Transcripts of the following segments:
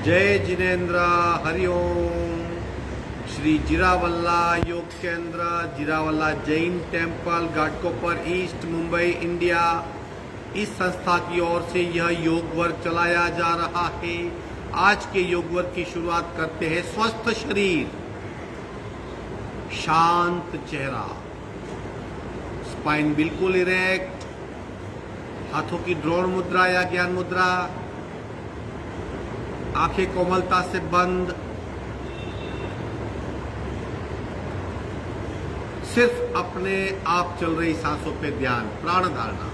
जय Jinendra Hariom. Shri Jiravala Yog Kendra, Jiravala Jain temple, Ghatkopar east, Mumbai, India. इस संस्था की ओर से यह योग वर्ग चलाया जा रहा है। आज के योग वर्ग की शुरुआत करते हैं। स्वस्थ शरीर, शांत चेहरा, स्पाइन बिल्कुल इरेक्ट, हाथों की द्रोण मुद्रा या ज्ञान मुद्रा, आंखें कोमलता से बंद, सिर्फ अपने आप चल रही सांसों पे ध्यान, प्राण धारणा।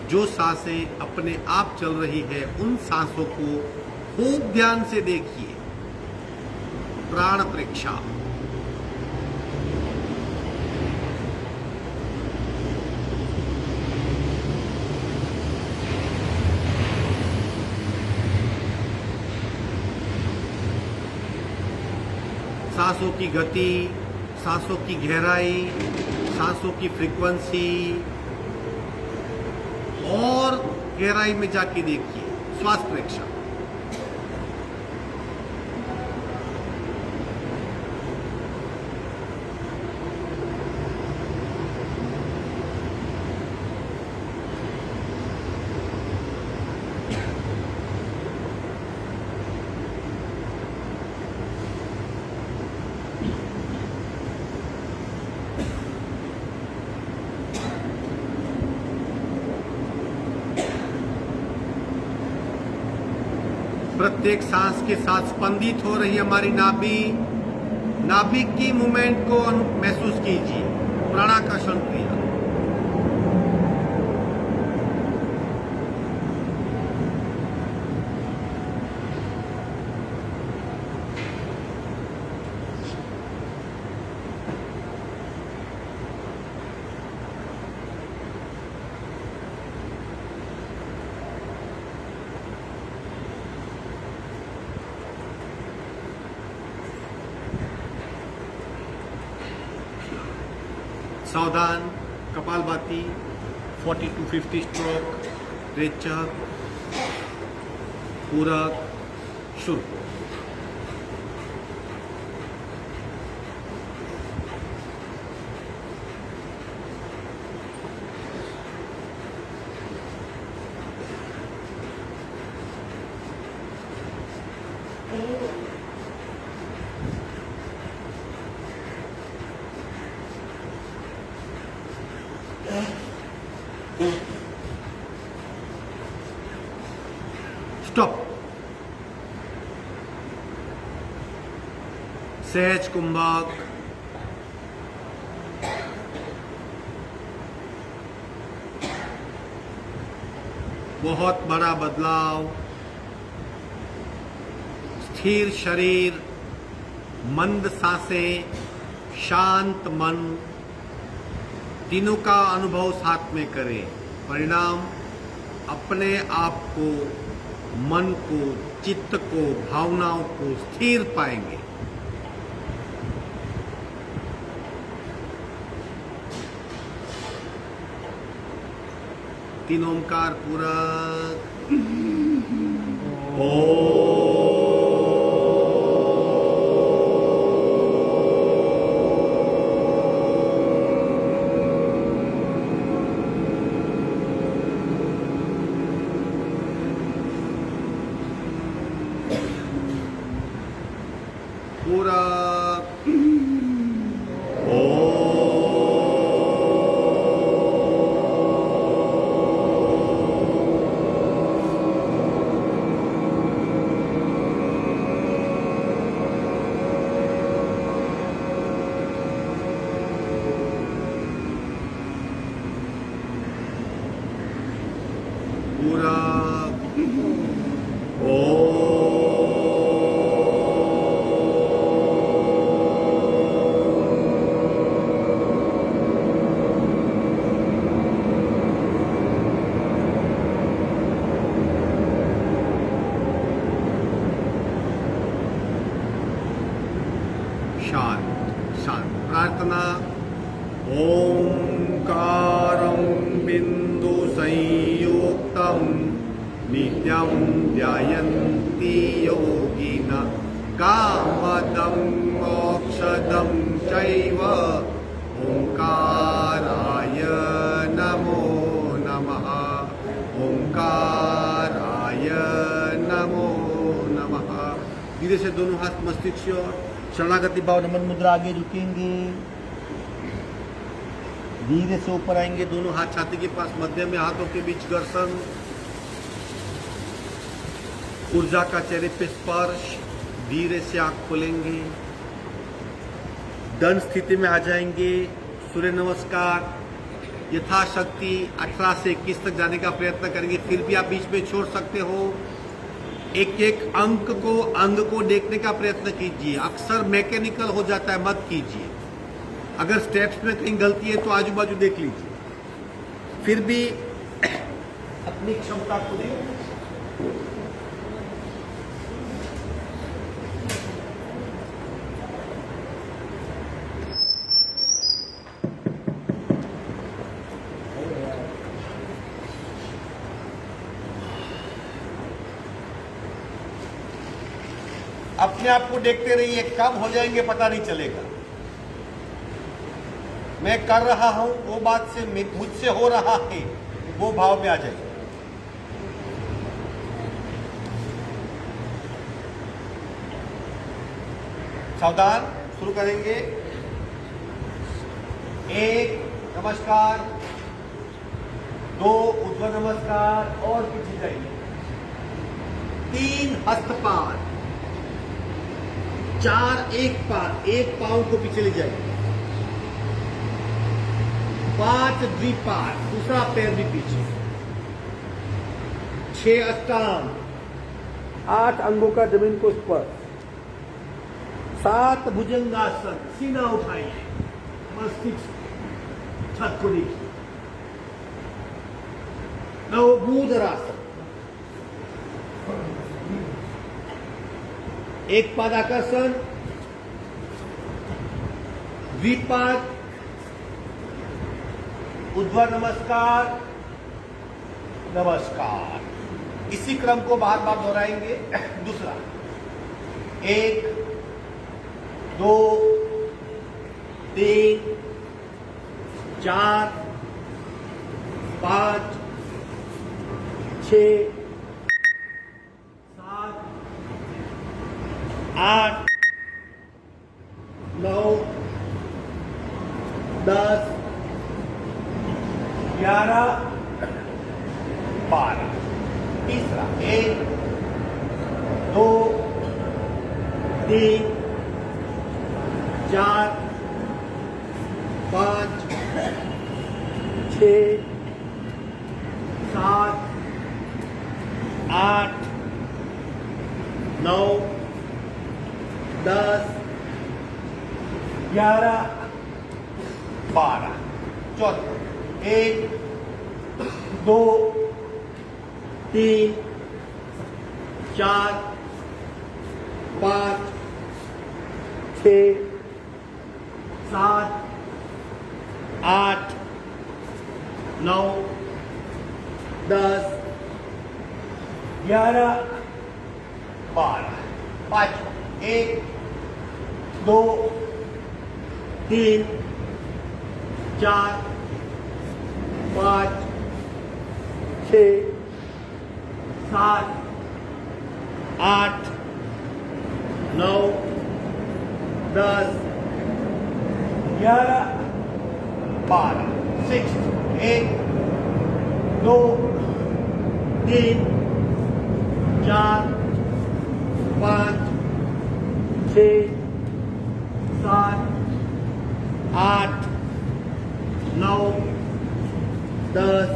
जो सांसें अपने आप चल रही है उन सांसों को खूब ध्यान से देखिए। प्राण परीक्षा। सांसों की गति, सांसों की गहराई, सांसों की फ्रीक्वेंसी, और गहराई में जाके देखिए। श्वास परीक्षा। प्रत्येक सांस के साथ स्पंदित हो रही हमारी नाभि, नाभि की मूवमेंट को महसूस कीजिए। प्राणाकर्षण क्रिया। सावधान, कपालभाति, 40 to 50 स्ट्रोक, रेचक, पूरक, शुरू। स्टॉप। सहज कुंभक, बहुत बड़ा बदलाव, स्थिर शरीर, मंद सांसें, शांत मन, तीनों का अनुभव साथ में करें। परिणाम अपने आप को, मन को, चित्त को, भावनाओं को स्थिर पाएंगे। तीन ओंकार पूरक। ओम। पूरा पूरा ओ शांत शांत। प्रार्थना। ओंकारं बिंदु संयुक्तं नित्यं ध्यायन्ति योगिनः कामदं मोक्षदं चैव ओंकाराय नमो नमः। ओंकाराय नमो नमः। धीरे से दोनों हाथ मस्तिष्क की ओर, शरणागति भाव नमन मुद्रा, आगे झुकेंगे, धीरे से ऊपर आएंगे, दोनों हाथ छाती के पास, मध्य में हाथों के बीच घर्षण, ऊर्जा का चेहरे पे स्पर्श। धीरे से आंख खोलेंगे, दंड स्थिति में आ जाएंगे। सूर्य नमस्कार यथाशक्ति 18 से 21 तक जाने का प्रयत्न करेंगे, फिर भी आप बीच में छोड़ सकते हो। एक एक अंग को देखने का प्रयत्न कीजिए। अक्सर मैकेनिकल हो जाता है, मत कीजिए। अगर स्टेप्स में कहीं गलती है तो आजू बाजू देख लीजिए, फिर भी अपनी क्षमता को देखिए। अपने आप को देखते रहिए, कब हो जाएंगे पता नहीं चलेगा। मैं कर रहा हूं वो बात से मुझसे हो रहा है, वो भाव में आ जाइए। सावधान, शुरू करेंगे। 1 नमस्कार, 2 ऊर्ध्व नमस्कार और पीछे जाइए, 3 हस्तपाद, 4 एक पाद, एक पांव को पीछे ले जाइए, 5 द्विपाद, दूसरा पैर भी पीछे, 6 अष्टांग, 8 अंगों का जमीन को स्पर्श, 7 भुजंगासन, सीना उठाइए, मस्तिष्क छत को देखिए, 9 भूधरासन, एक पाद आकर्षण, द्विपाद, ऊर्ध्व नमस्कार, नमस्कार। इसी क्रम को बार बार दोहराएंगे। दूसरा, 1 2 3 4 5 6 7 8 9 10 11 12। तीसरा, 1 2 3 4 5 6 7 8 9 10 11 12। चौथा, 1 2 3 4 5 6 7 8 9 10 11 12। पांचवा, 1 2 3 4 5 6 7 8 9 10 11 12। 6 1 2 3 4 5 6 7 8 9 10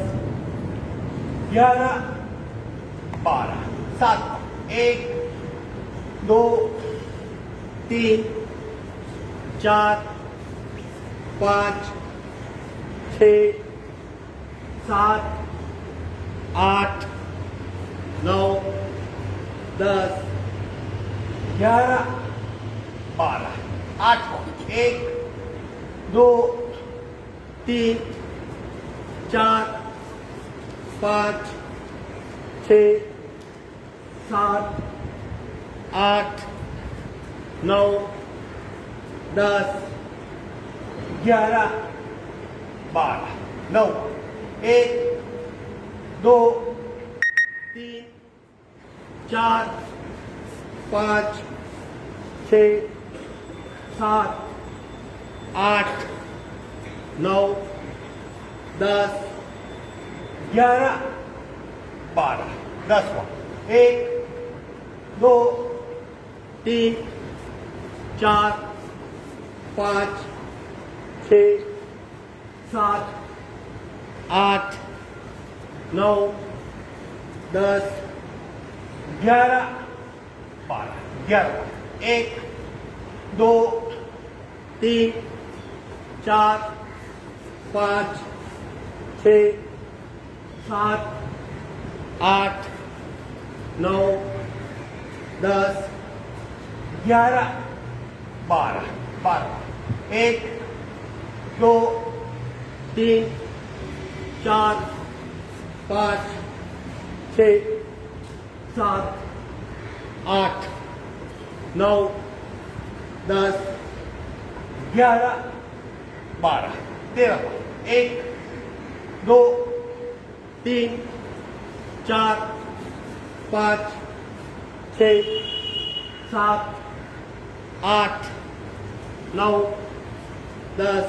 11 12। 7 1 2 3 4 5 6 7 8 9 10 11 12। आठवां, 1 2 3 4 5 6 7 8 9 10 11 12 9 1 2 3 4 5 6 7 8 9 10 11 12 10वां, 1 2 3 4 5 6 7 8 9 10 11 12 11वां, 1 2 3 4 5 6 7 8 9 10 11 12 12, 1 2 3 4 5 6 7 8 9 10 11 12 13, 1 2 3 4 5 6 7 8 9 10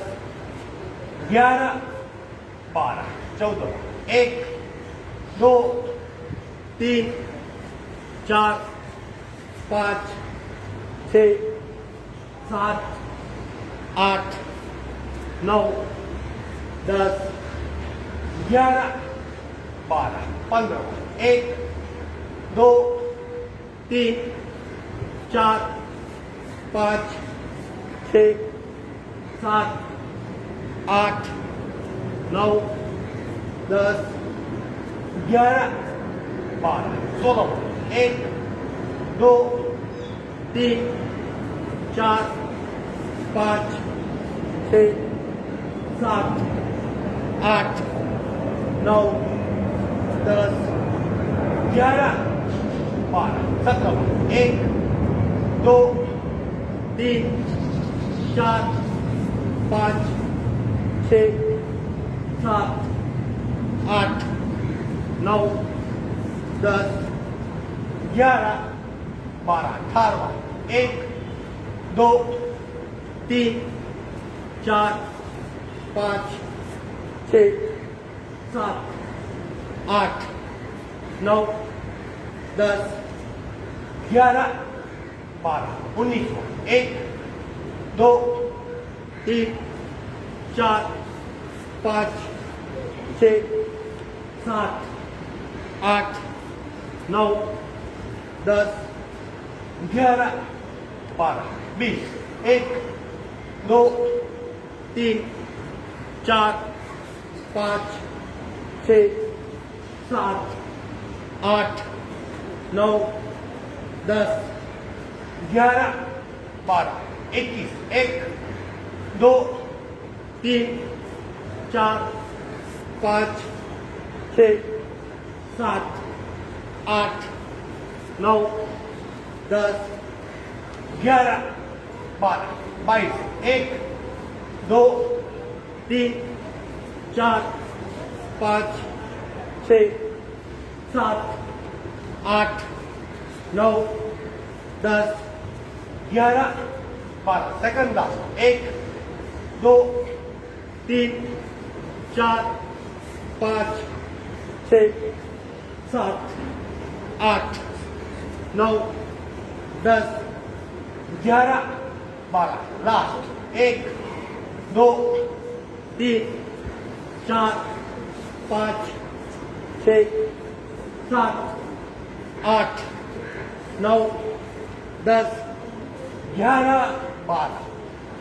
11 12 14, 1 2 3 4 5 6 7 8 9 10 11 12 15, 1 2 3 4 5 6 7 8 9 10 11 12 16, 1 2 3 4 5 6 7 8 9 10 11 12 17, 1 2 3 4 5 6 7 8 9 10 11 12 18वां, 1 2 3 4 5 6 7 8 9 10 11 12 19वां, 1 2 3 4 5 6 7 8 9 10 11 12 20, 1 2 3 4 5 6 7 8 9 10 11 12 21, 1 2 3 4 5 6 7 8 9 10 11 12 22, 1 2 3 4 5 6 7 8 9 10 11 12 सेकंड लास्ट, 1 2 3 4 5 6 7 8 9 10 11 12 लास्ट, 1 2 3 4 5 6 7 8 9 10 11 12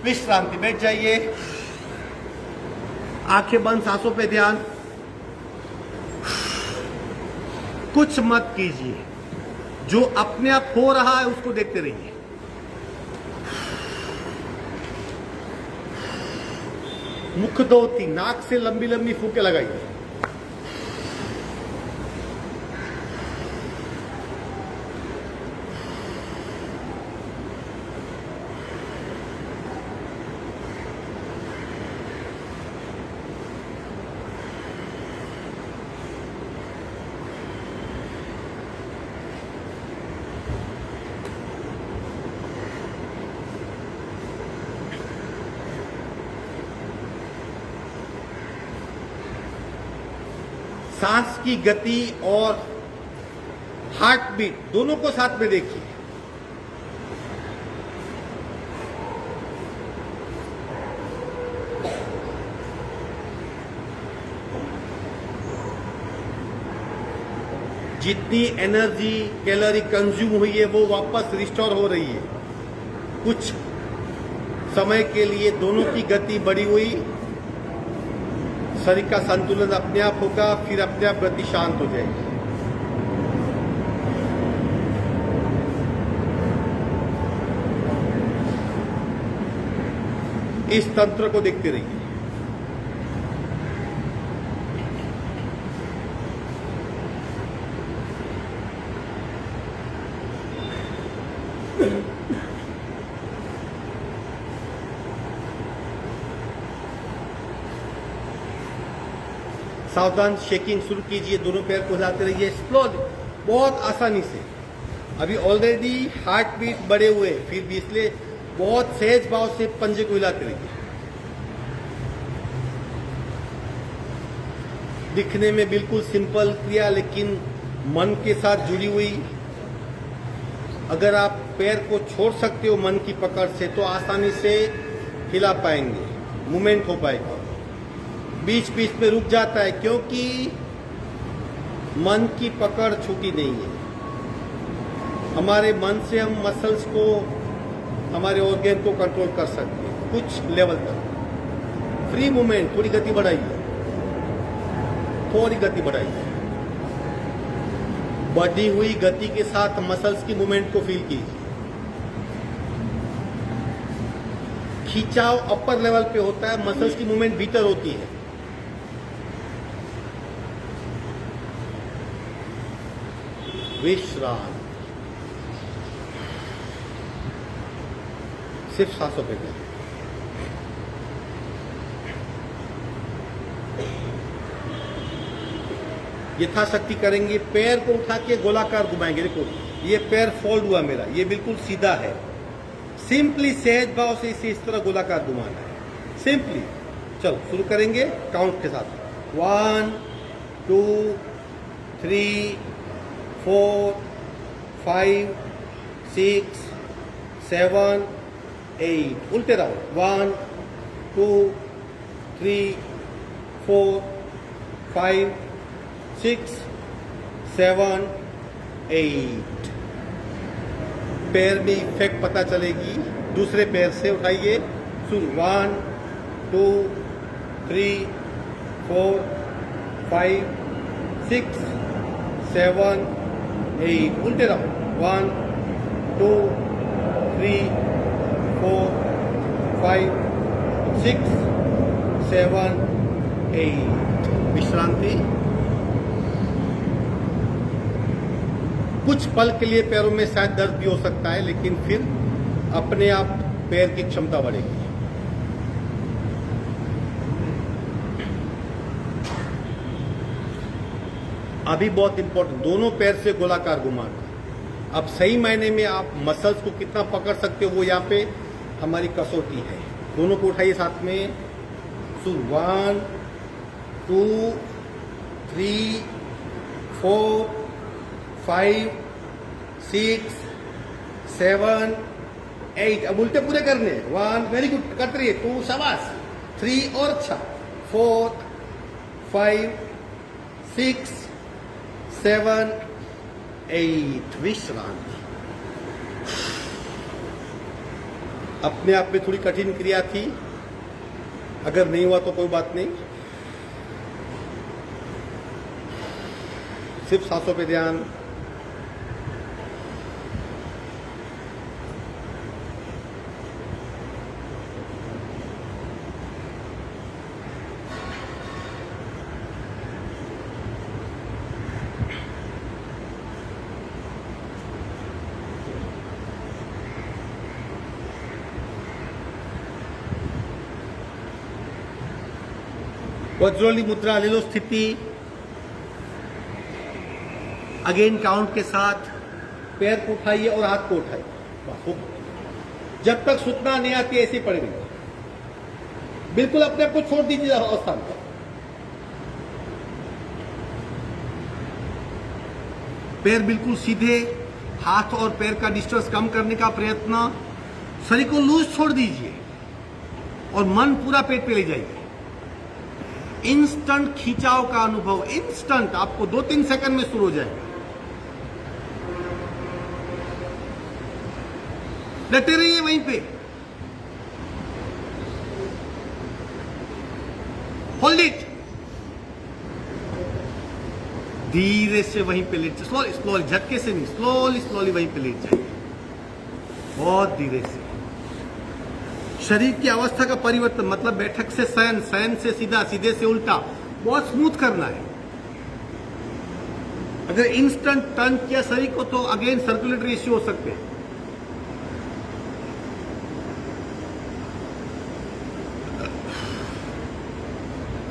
विश्रांति, बैठ जाइए, आंखें बंद, सांसों पे ध्यान। कुछ मत कीजिए, जो अपने आप हो रहा है उसको देखते रहिए। मुखदोती, नाक से लंबी लंबी फूंके लगाइए। सांस की गति और हार्ट बीट दोनों को साथ में देखिए। जितनी एनर्जी कैलोरी कंज्यूम हुई है वो वापस रिस्टोर हो रही है। कुछ समय के लिए दोनों की गति बढ़ी हुई, शरीर का संतुलन अपने आप होगा, फिर अपने आप गति शांत हो जाएगी। इस तंत्र को देखते रहिए। सावधान शेकिंग शुरू कीजिए, दोनों पैर को हिलाते रहिए स्लोली, बहुत आसानी से। अभी ऑलरेडी हार्ट बीट बढ़े हुए, फिर भी इसलिए बहुत सहज भाव से पंजे को हिलाते रहिए। दिखने में बिल्कुल सिंपल क्रिया, लेकिन मन के साथ जुड़ी हुई। अगर आप पैर को छोड़ सकते हो मन की पकड़ से तो आसानी से हिला पाएंगे, मूवमेंट हो पाएगा। बीच बीच में रुक जाता है क्योंकि मन की पकड़ छूटी नहीं है। हमारे मन से हम मसल्स को, हमारे ऑर्गन को कंट्रोल कर सकते हैं कुछ लेवल तक। फ्री मूवमेंट, थोड़ी गति बढ़ाइए, थोड़ी गति बढ़ाइए। बढ़ी हुई गति के साथ मसल्स की मूवमेंट को फील कीजिए। खिंचाव अपर लेवल पे होता है, मसल्स की मूवमेंट भीतर होती है। विश्राम, सिर्फ सांसों पे करें। यथाशक्ति करेंगे। पैर को उठा के गोलाकार घुमाएंगे। देखो ये पैर फोल्ड हुआ मेरा, ये बिल्कुल सीधा है। सिंपली सहज भाव से इसे इस तरह गोलाकार घुमाना है, सिंपली। चलो शुरू करेंगे काउंट के साथ। 1 2 3 4 5 6 7 8। उल्टे रहो। 1 2 3 4 5 6 7 8। पैर में इफेक्ट पता चलेगी। दूसरे पैर से उठाइए। शुरू। 1 2 3 4 5 6 7 8। उल्टे रहो। 1 2 3 4 5 6 7 8। विश्रांति। कुछ पल के लिए पैरों में शायद दर्द भी हो सकता है, लेकिन फिर अपने आप पैर की क्षमता बढ़ेगी। अभी बहुत इंपॉर्टेंट, दोनों पैर से गोलाकार घुमाना। अब सही मायने में आप मसल्स को कितना पकड़ सकते हो वो यहाँ पे हमारी कसौटी है। दोनों को उठाइए साथ में। 1 2 3 4 5 6 7 8। अब उल्टे पूरे करने। 1 वेरी गुड, करते रहिए। 2 शाबाश। 3 और अच्छा। 4 5 6 7 8। विश्रांति। अपने आप में थोड़ी कठिन क्रिया थी, अगर नहीं हुआ तो कोई बात नहीं। सिर्फ सांसों पे ध्यान। वज्रोली मुद्रा ले लो स्थिति। अगेन काउंट के साथ पैर को उठाइए और हाथ को उठाइए। बस हो गया। जब तक सूचना नहीं आती ऐसे पड़े रहिए, बिल्कुल अपने आप को छोड़ दीजिए अवस्था में। पैर बिल्कुल सीधे, हाथ और पैर का डिस्टेंस कम करने का प्रयत्न। शरीर को लूज छोड़ दीजिए और मन पूरा पेट पे ले जाइए। इंस्टेंट खिंचाव का अनुभव, इंस्टेंट, आपको 2-3 सेकंड में शुरू हो जाएगा। डटे रहिए वहीं पे, होल्ड इट। धीरे से वहीं पे लेट, स्लोली स्लोली, झटके से नहीं, स्लोली स्लोली वहीं पे लेट जाइए, बहुत धीरे से। शरीर की अवस्था का परिवर्तन, मतलब बैठक से शयन, शयन से सीधा, सीधे से उल्टा, बहुत स्मूथ करना है। अगर इंस्टेंट टर्न किया शरीर को तो अगेन सर्कुलेटरी इश्यू हो सकते हैं।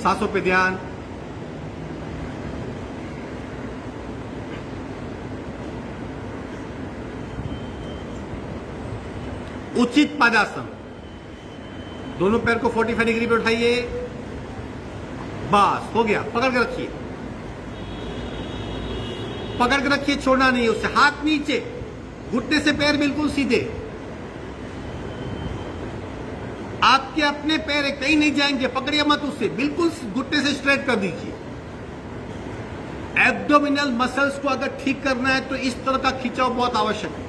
सांसों पे ध्यान। उचित पादासन, दोनों पैर को 45 डिग्री पे उठाइए। बस हो गया। पकड़ के रखिए, पकड़ के रखिए, छोड़ना नहीं है उससे। हाथ नीचे, घुटने से पैर बिल्कुल सीधे। आपके अपने पैर कहीं नहीं जाएंगे, पकड़िए मत उससे, बिल्कुल घुटने से स्ट्रेट कर दीजिए। एब्डोमिनल मसल्स को अगर ठीक करना है तो इस तरह का खिंचाव बहुत आवश्यक है।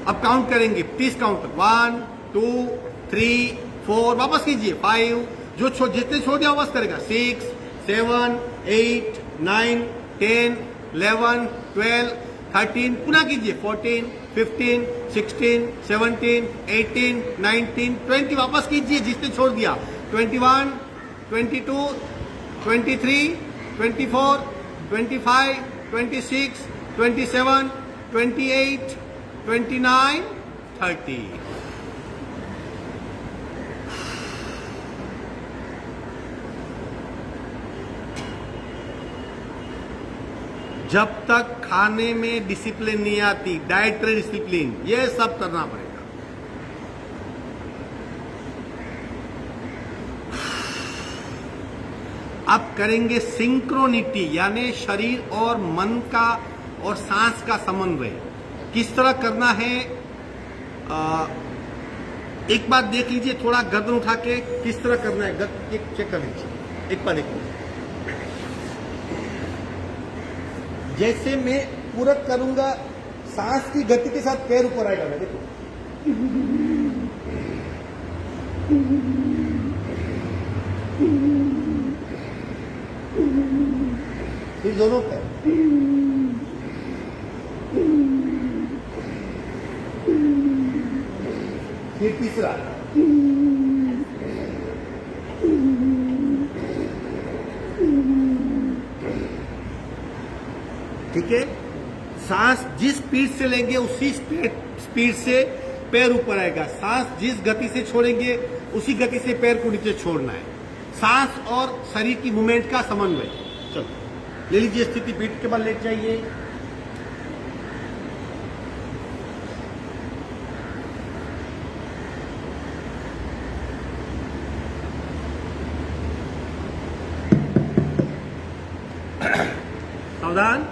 अब काउंट करेंगे, 30 काउंट, 1 2 3 4, वापस कीजिए 5, जो जितने छोड़ दिया वापस करेगा, 6 7 8 9 10 11 12 13, पुनः कीजिए 14 15 16 17 18 19 20, वापस कीजिए जिसने छोड़ दिया, 21 22 23 24 25 26 27 28 29 30। जब तक खाने में डिसिप्लिन नहीं आती, डाइटरी डिसिप्लिन, ये सब करना पड़ेगा। अब करेंगे सिंक्रोनिटी, यानी शरीर और मन का और सांस का समन्वय। किस तरह करना है, एक बार देख लीजिए, थोड़ा गर्दन उठा के किस तरह करना है, एक चेक कर लीजिए, एक बार देखिए। जैसे मैं पूरा करूंगा, सांस की गति के साथ पैर ऊपर आएगा, मैं देखो, फिर दोनों पैर, फिर तीसरा, ठीक है। सांस जिस स्पीड से लेंगे उसी स्पीड से पैर ऊपर आएगा। सांस जिस गति से छोड़ेंगे उसी गति से पैर को नीचे छोड़ना है। सांस और शरीर की मूवमेंट का समन्वय। चलो ले लीजिए स्थिति, पीठ के बल लेट जाइए। सावधान।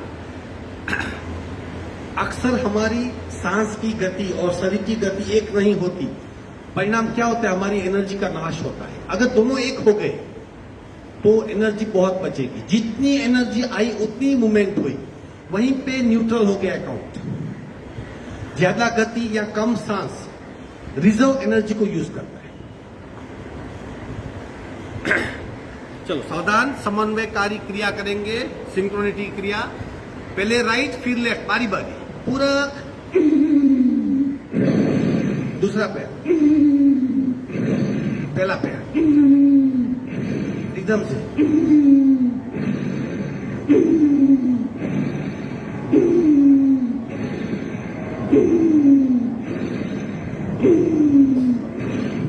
अक्सर हमारी सांस की गति और शरीर की गति एक नहीं होती। परिणाम क्या होता है, हमारी एनर्जी का नाश होता है। अगर दोनों एक हो गए तो एनर्जी बहुत बचेगी। जितनी एनर्जी आई उतनी मूवमेंट हुई, वहीं पे न्यूट्रल हो गया अकाउंट। ज्यादा गति या कम सांस रिजर्व एनर्जी को यूज करता है। चलो सावधान, समन्वयकारी क्रिया करेंगे, सिंक्रोनिटी क्रिया। पहले राइट फिर लेफ्ट, बारी बारी, पूरक, दूसरा पैर, पहला पैर, एकदम से,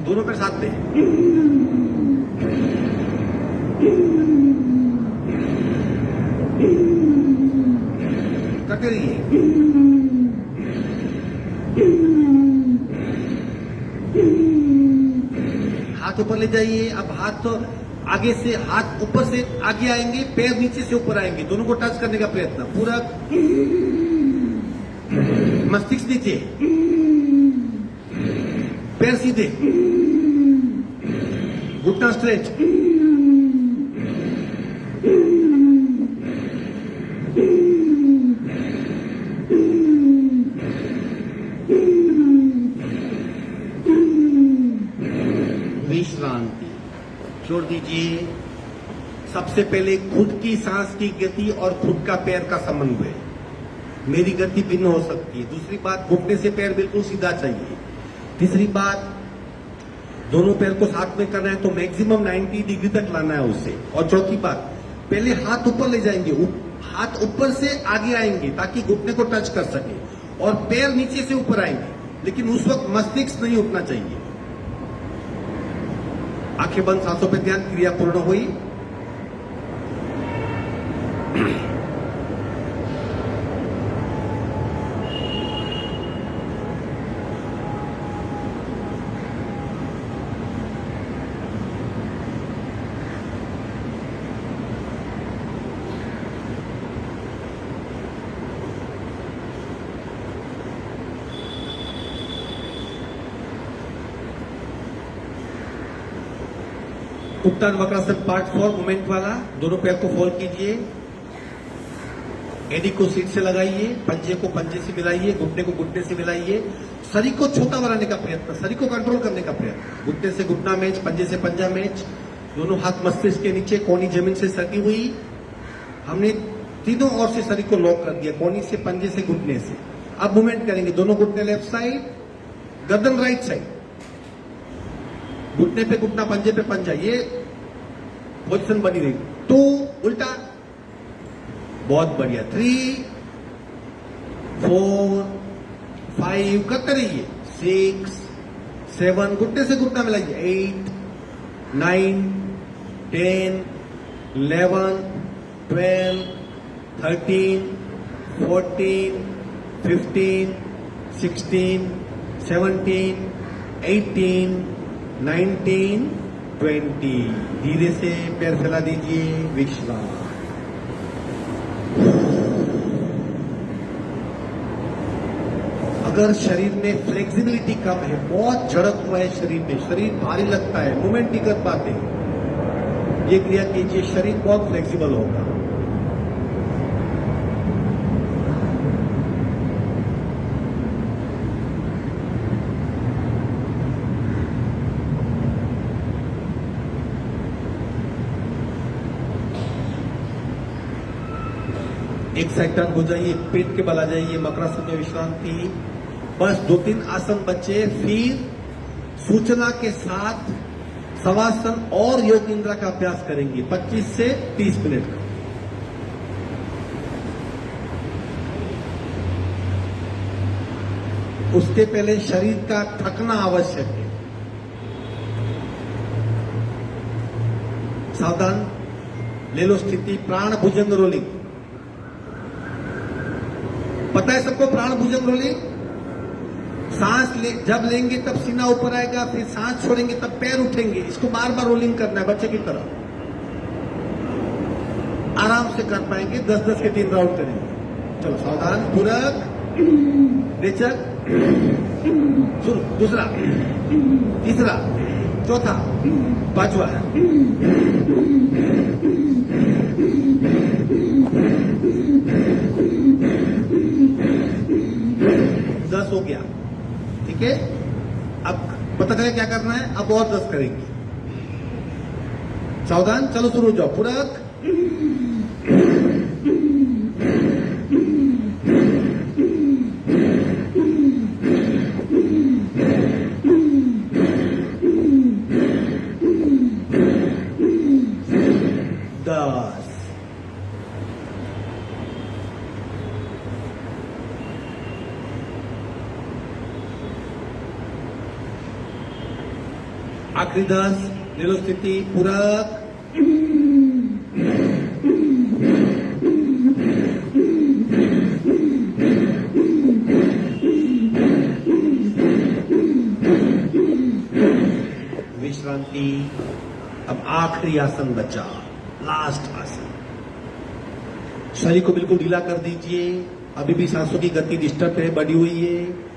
दोनों पैर साथ में, करते रहिए। हाथ ऊपर ले जाइए। अब हाथ तो आगे से, हाथ ऊपर से आगे आएंगे, पैर नीचे से ऊपर आएंगे, दोनों को टच करने का प्रयत्न पूरा। मस्तिष्क नीचे, पैर सीधे, घुटना स्ट्रेच। विश्रांति छोड़ दीजिए। सबसे पहले खुद की सांस की गति और खुद का पैर का समन्वय है। मेरी गति भिन्न हो सकती है। दूसरी बात, घुटने से पैर बिल्कुल सीधा चाहिए। तीसरी बात, दोनों पैर को साथ में करना है तो मैक्सिमम 90 डिग्री तक लाना है उससे। और चौथी बात, पहले हाथ ऊपर ले जाएंगे, हाथ ऊपर से आगे आएंगे ताकि घुटने को टच कर सके, और पैर नीचे से ऊपर आएंगे, लेकिन उस वक्त मस्तिष्क नहीं उठना चाहिए। आंखें बंद, सांसों पे ध्यान। क्रिया पूर्ण हुई। उत्तान वक्रासन पार्ट 4 मूवमेंट वाला। दोनों पैर को फोल्ड कीजिए, एडी को सीट से लगाइए, पंजे को पंजे से मिलाइए, घुटने को घुटने से मिलाइए। शरीर को छोटा बनाने का प्रयत्न, शरीर को कंट्रोल करने का प्रयत्न। घुटने से घुटना मैच, पंजे से पंजा मैच। दोनों हाथ मस्तिष्क के नीचे, कोहनी जमीन से सटी हुई। हमने तीनों ओर से शरीर को लॉक कर दिया, कोहनी से, पंजे से, घुटने से। अब मूवमेंट करेंगे। दोनों घुटने लेफ्ट साइड, गर्दन राइट साइड, घुटने पे घुटना, पंजे पे पंजा। ये पोजीशन बनी रही। 2 उल्टा, बहुत बढ़िया। 3 4 5 करते रहिए। 6 7, घुटने से घुटना मिलाइए। 8 9 10 11 12 13 14 15 16 17 18 19 20। धीरे से पैर फैला दीजिए। विश्राम। अगर शरीर में फ्लेक्सिबिलिटी कम है, बहुत झड़क हुआ है शरीर में, शरीर भारी लगता है, मूवमेंट नहीं कर पाते, ये क्रिया कीजिए, शरीर बहुत फ्लेक्सिबल होगा। एक साइड टर्न हो जाइए, पेट के बल आ जाइए, मकरासन में विश्रांति। बस 2-3 आसन बचे, फिर सूचना के साथ शवासन और योग निद्रा का अभ्यास करेंगे 25 से 30 मिनट का। उसके पहले शरीर का थकना आवश्यक है। सावधान, ले लो स्थिति, प्राण भुजंग रोलिंग। पता है सबको प्राण भुजंग रोलिंग? सांस जब लेंगे तब सीना ऊपर आएगा, फिर सांस छोड़ेंगे तब पैर उठेंगे। इसको बार बार रोलिंग करना है बच्चे की तरह। आराम से कर पाएंगे, 10-10 के 3 राउंड करेंगे। चलो सावधान, पूरक, रेचक, शुरू। दूसरा, तीसरा, चौथा, पांचवा। दस हो गया, ठीक है। अब पता चले क्या करना है, अब और 10 करेंगे। सावधान, चलो शुरू हो जाओ। पूरक, आखिरी 10। ले लो स्थिति, पूरक, विश्रांति। अब आखिरी आसन बचा, लास्ट आसन। शरीर को बिल्कुल ढीला कर दीजिए। अभी भी सांसों की गति डिस्टर्ब है, बढ़ी हुई है।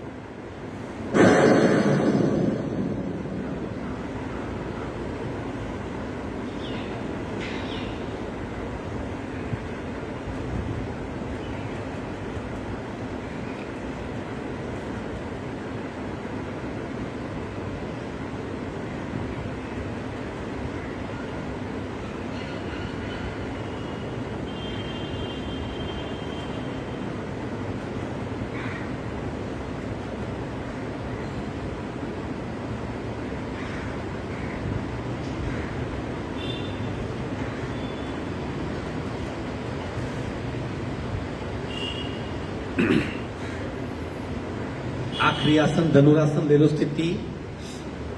आखिरी आसन धनुरासन ले लो स्थिति।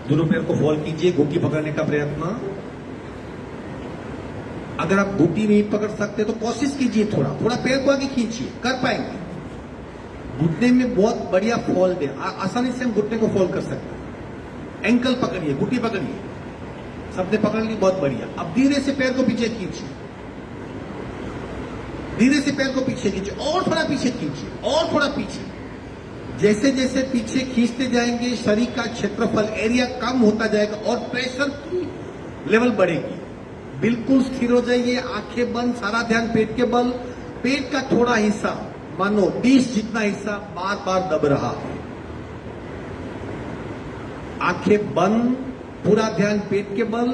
दोनों पैर को फॉल कीजिए, घुटी पकड़ने का प्रयत्न। अगर आप घुटी नहीं पकड़ सकते तो कोशिश कीजिए, थोड़ा थोड़ा पैर को आगे खींचिए, कर पाएंगे। घुटने में बहुत बढ़िया फॉल दे, आसानी से हम घुटने को फॉल कर सकते हैं। एंकल पकड़िए, घुटी पकड़िए, सबने पकड़ ली, बहुत बढ़िया। अब धीरे से पैर को पीछे खींचिए, धीरे से पैर को पीछे खींचिए, और थोड़ा पीछे खींचिए, और थोड़ा पीछे। जैसे जैसे पीछे खींचते जाएंगे शरीर का क्षेत्रफल, एरिया कम होता जाएगा और प्रेशर की लेवल बढ़ेगी। बिल्कुल स्थिर हो जाइए, आंखें बंद, सारा ध्यान पेट के बल। पेट का थोड़ा हिस्सा, मानो डिश जितना हिस्सा बार बार दब रहा है। आंखें बंद, पूरा ध्यान पेट के बल।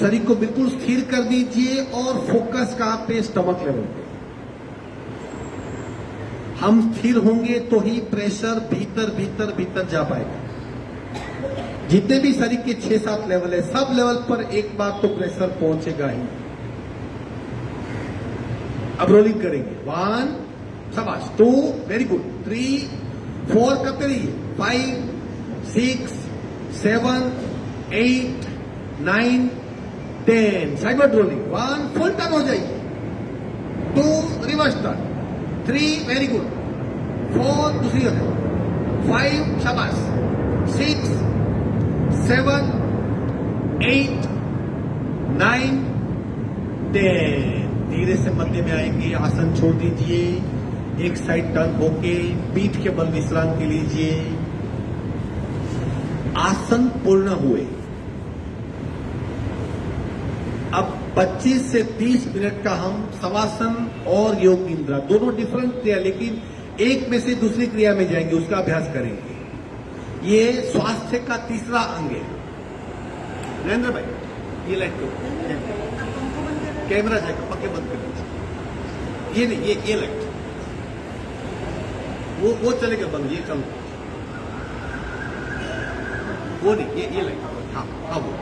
शरीर को बिल्कुल स्थिर कर दीजिए और फोकस कहां पे? स्टमक लेवल पे। हम स्थिर होंगे तो ही प्रेशर भीतर भीतर भीतर जा पाएगा। जितने भी शरीर के 6-7 लेवल है, सब लेवल पर एक बार तो प्रेशर पहुंचेगा ही। अब रोलिंग करेंगे। 1, शाबाश, 2, वेरी गुड, 3, 4 करते रहिए, 5, 6, 7, 8, 9, 10। Sideward rolling. 1, फुल टर्न हो जाइए। 2, रिवर्स टर्न। 3, very good. 4, दूसरी जगह। 5, शाबाश। 6, 7, 8, 9, 10। धीरे से मध्य में आएंगे, आसन छोड़ दीजिए, एक साइड टर्न होके पीठ के बल विश्रांति लीजिए। आसन पूर्ण हुए। अब 25 से 30 मिनट का हम शवासन और योग निद्रा, दोनों डिफरेंट क्रिया, लेकिन एक में से दूसरी क्रिया में जाएंगे, उसका अभ्यास करेंगे। ये स्वास्थ्य का तीसरा अंग है। नरेंद्र भाई, ये लाइट को कैमरा जाएगा, पक्के बंद कर दीजिए। ये नहीं, ये लाइट, वो चलेगा बंद, ये कम, वो नहीं, ये लाइट। हाँ हाँ, वो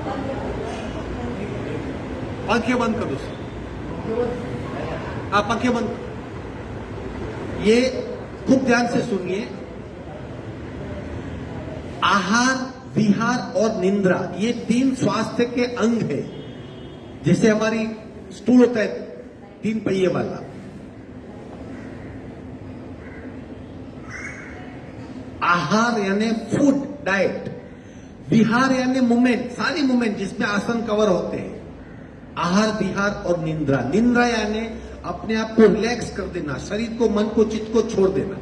पंखे बंद कर दो सर। हाँ, पंखे बंद। ये खूब ध्यान से सुनिए। आहार, विहार और निंद्रा, ये 3 स्वास्थ्य के अंग है। जैसे हमारी स्टूल होता है 3 पहिए वाला, आहार यानी फूड, डाइट। विहार यानी मूवमेंट, सारी मूवमेंट जिसमें आसन कवर होते हैं। आहार, विहार और निंद्रा। निंद्रा यानी अपने आप को रिलैक्स कर देना, शरीर को, मन को, चित्त को छोड़ देना।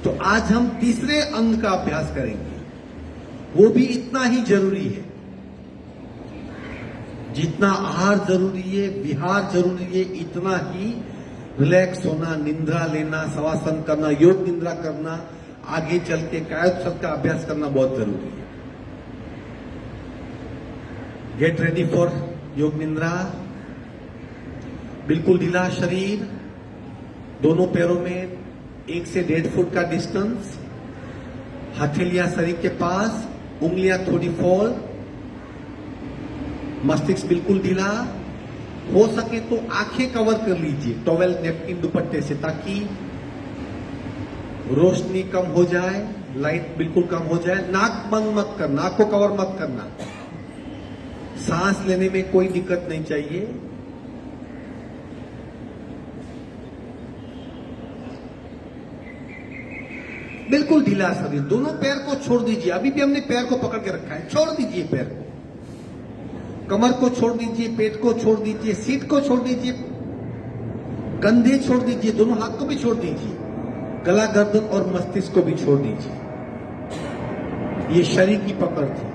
तो आज हम तीसरे अंग का अभ्यास करेंगे, वो भी इतना ही जरूरी है जितना आहार जरूरी है, विहार जरूरी है, इतना ही रिलैक्स होना, निंद्रा लेना, शवासन करना, योग निंद्रा करना, आगे चल के कायोत्सव का अभ्यास करना बहुत जरूरी है। गेट रेडी फॉर योग निंद्रा। बिल्कुल ढीला शरीर, दोनों पैरों में 1 से 1.5 फुट का डिस्टेंस, हथेलियां शरीर के पास, उंगलियां थोड़ी फॉल, मस्तिष्क बिल्कुल ढीला। हो सके तो आंखें कवर कर लीजिए टॉवेल, नैपकिन, दुपट्टे से, ताकि रोशनी कम हो जाए, लाइट बिल्कुल कम हो जाए। नाक बंद मत करना, नाक को कवर मत करना। सांस लेने में कोई दिक्कत नहीं चाहिए। बिल्कुल ढीला शरीर, दोनों पैर को छोड़ दीजिए। अभी भी हमने पैर को पकड़ के रखा है, छोड़ दीजिए पैर को। कमर को छोड़ दीजिए, पेट को छोड़ दीजिए, सीट को छोड़ दीजिए, कंधे छोड़ दीजिए, दोनों हाथ को भी छोड़ दीजिए, गला, गर्दन और मस्तिष्क को भी छोड़ दीजिए। ये शरीर की पकड़ थी।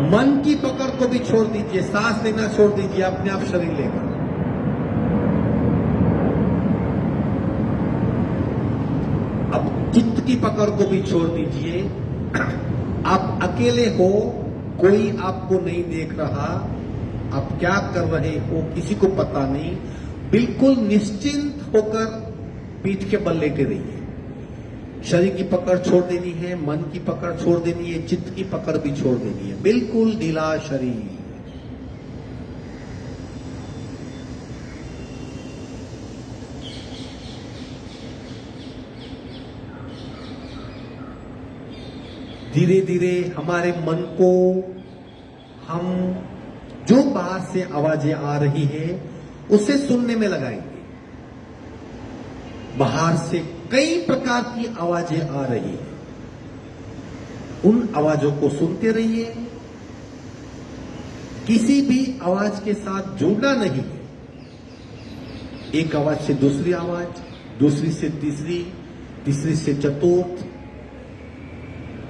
मन की पकड़ को भी छोड़ दीजिए, सांस लेना छोड़ दीजिए, अपने आप शरीर लेगा। अब चित्त की पकड़ को भी छोड़ दीजिए। आप अकेले हो, कोई आपको नहीं देख रहा, आप क्या कर रहे हो किसी को पता नहीं, बिल्कुल निश्चिंत होकर पीठ के बल लेटे रहिए। शरीर की पकड़ छोड़ देनी है, मन की पकड़ छोड़ देनी है, चित्त की पकड़ भी छोड़ देनी है, बिल्कुल ढीला शरीर। धीरे धीरे हमारे मन को हम जो बाहर से आवाजें आ रही है उसे सुनने में लगाएंगे। बाहर से कई प्रकार की आवाजें आ रही है, उन आवाजों को सुनते रहिए। किसी भी आवाज के साथ जुड़ना नहीं है। एक आवाज से दूसरी आवाज, दूसरी से तीसरी, तीसरी से चतुर्थ,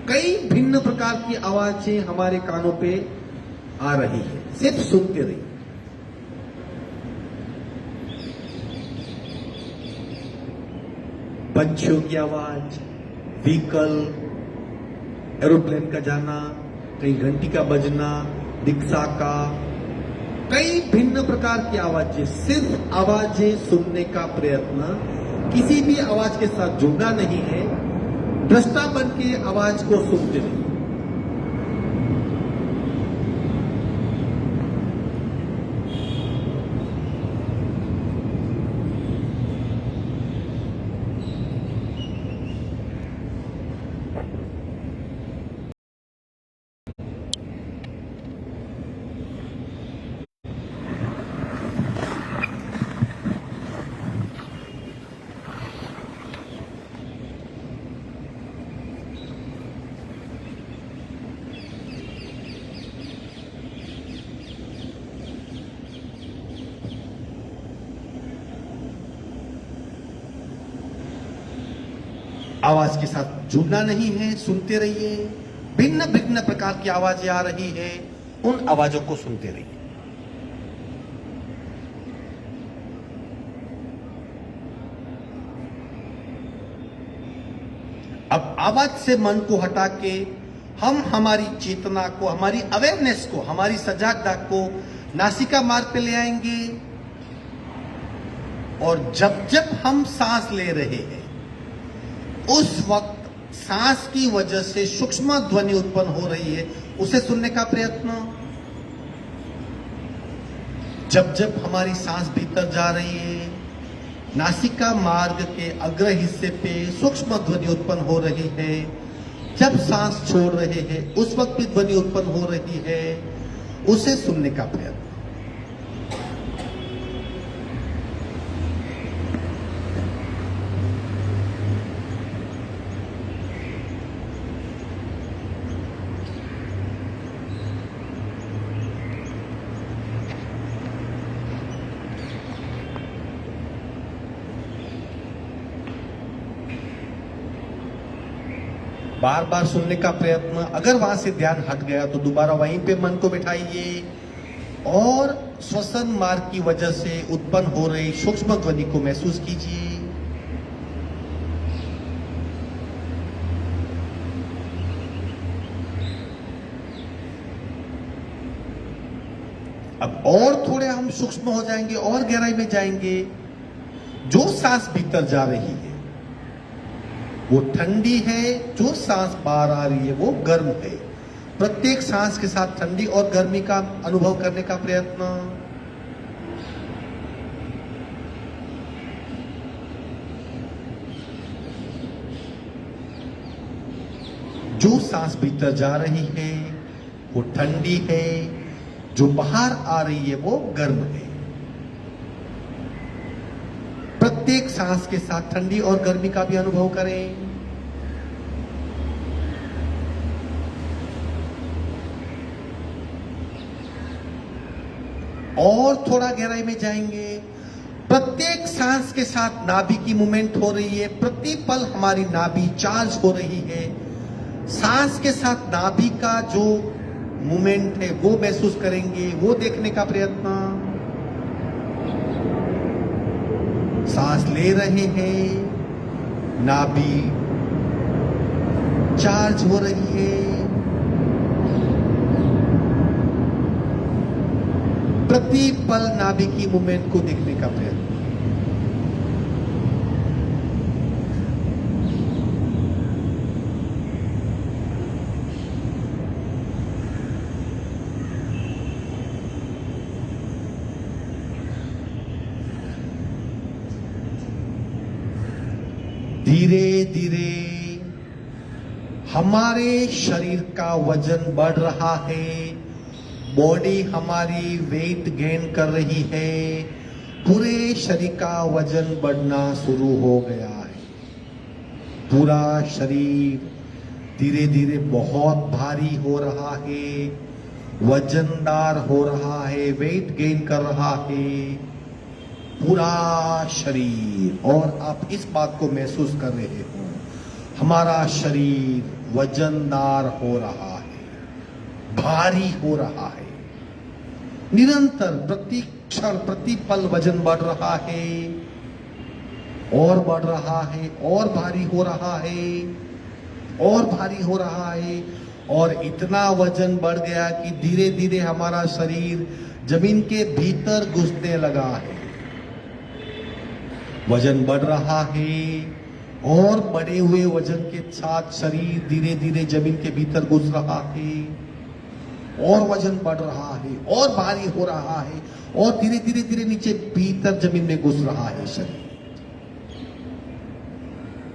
कई भिन्न प्रकार की आवाजें हमारे कानों पे आ रही है, सिर्फ सुनते रहिए। पंछियों की आवाज, व्हीकल, एरोप्लेन का जाना, कहीं घंटी का बजना, रिक्शा का, कई भिन्न प्रकार की आवाजें, सिर्फ आवाजें सुनने का प्रयत्न। किसी भी आवाज के साथ जुड़ना नहीं है, दृष्टा बन के आवाज को सुनते रहिए। आवाज के साथ जुड़ना नहीं है, सुनते रहिए। भिन्न भिन्न प्रकार की आवाजें आ रही है, उन आवाजों को सुनते रहिए। अब आवाज से मन को हटा के हम हमारी चेतना को, हमारी अवेयरनेस को, हमारी सजागता को नासिका मार्ग पे ले आएंगे। और जब जब हम सांस ले रहे हैं उस वक्त सांस की वजह से सूक्ष्म ध्वनि उत्पन्न हो रही है, उसे सुनने का प्रयत्न। जब जब हमारी सांस भीतर जा रही है, नासिका मार्ग के अग्र हिस्से पे सूक्ष्म ध्वनि उत्पन्न हो रही है। जब सांस छोड़ रहे हैं उस वक्त भी ध्वनि उत्पन्न हो रही है, उसे सुनने का प्रयत्न। बार बार सुनने का प्रयत्न। अगर वहां से ध्यान हट गया तो दोबारा वहीं पे मन को बिठाइए और श्वसन मार्ग की वजह से उत्पन्न हो रही सूक्ष्म ध्वनि को महसूस कीजिए। अब और थोड़े हम सूक्ष्म हो जाएंगे और गहराई में जाएंगे। जो सांस भीतर जा रही है वो ठंडी है, जो सांस बाहर आ रही है वो गर्म है। प्रत्येक सांस के साथ ठंडी और गर्मी का अनुभव करने का प्रयत्न। जो सांस भीतर जा रही है वो ठंडी है, जो बाहर आ रही है वो गर्म है। प्रत्येक सांस के साथ ठंडी और गर्मी का भी अनुभव करें। और थोड़ा गहराई में जाएंगे। प्रत्येक सांस के साथ नाभि की मूवमेंट हो रही है, प्रति पल हमारी नाभि चार्ज हो रही है। सांस के साथ नाभि का जो मूवमेंट है वो महसूस करेंगे, वो देखने का प्रयत्न। सांस ले रहे हैं, नाभि चार्ज हो रही है, प्रति पल नाभि की मूवमेंट को देखने का प्रयत्न। धीरे धीरे हमारे शरीर का वजन बढ़ रहा है, बॉडी हमारी वेट गेन कर रही है, पूरे शरीर का वजन बढ़ना शुरू हो गया है। पूरा शरीर धीरे धीरे बहुत भारी हो रहा है, वजनदार हो रहा है, वेट गेन कर रहा है पूरा शरीर। और आप इस बात को महसूस कर रहे हो, हमारा शरीर वजनदार हो रहा है, भारी हो रहा है। निरंतर प्रति क्षण प्रति पल वजन बढ़ रहा है और बढ़ रहा है और भारी हो रहा है और भारी हो रहा है। और इतना वजन बढ़ गया कि धीरे धीरे हमारा शरीर जमीन के भीतर घुसने लगा है। वजन बढ़ रहा है और बढ़े हुए वजन के साथ शरीर धीरे धीरे जमीन के भीतर घुस रहा है और वजन बढ़ रहा है और भारी हो रहा है और धीरे धीरे धीरे नीचे भीतर जमीन में घुस रहा है शरीर।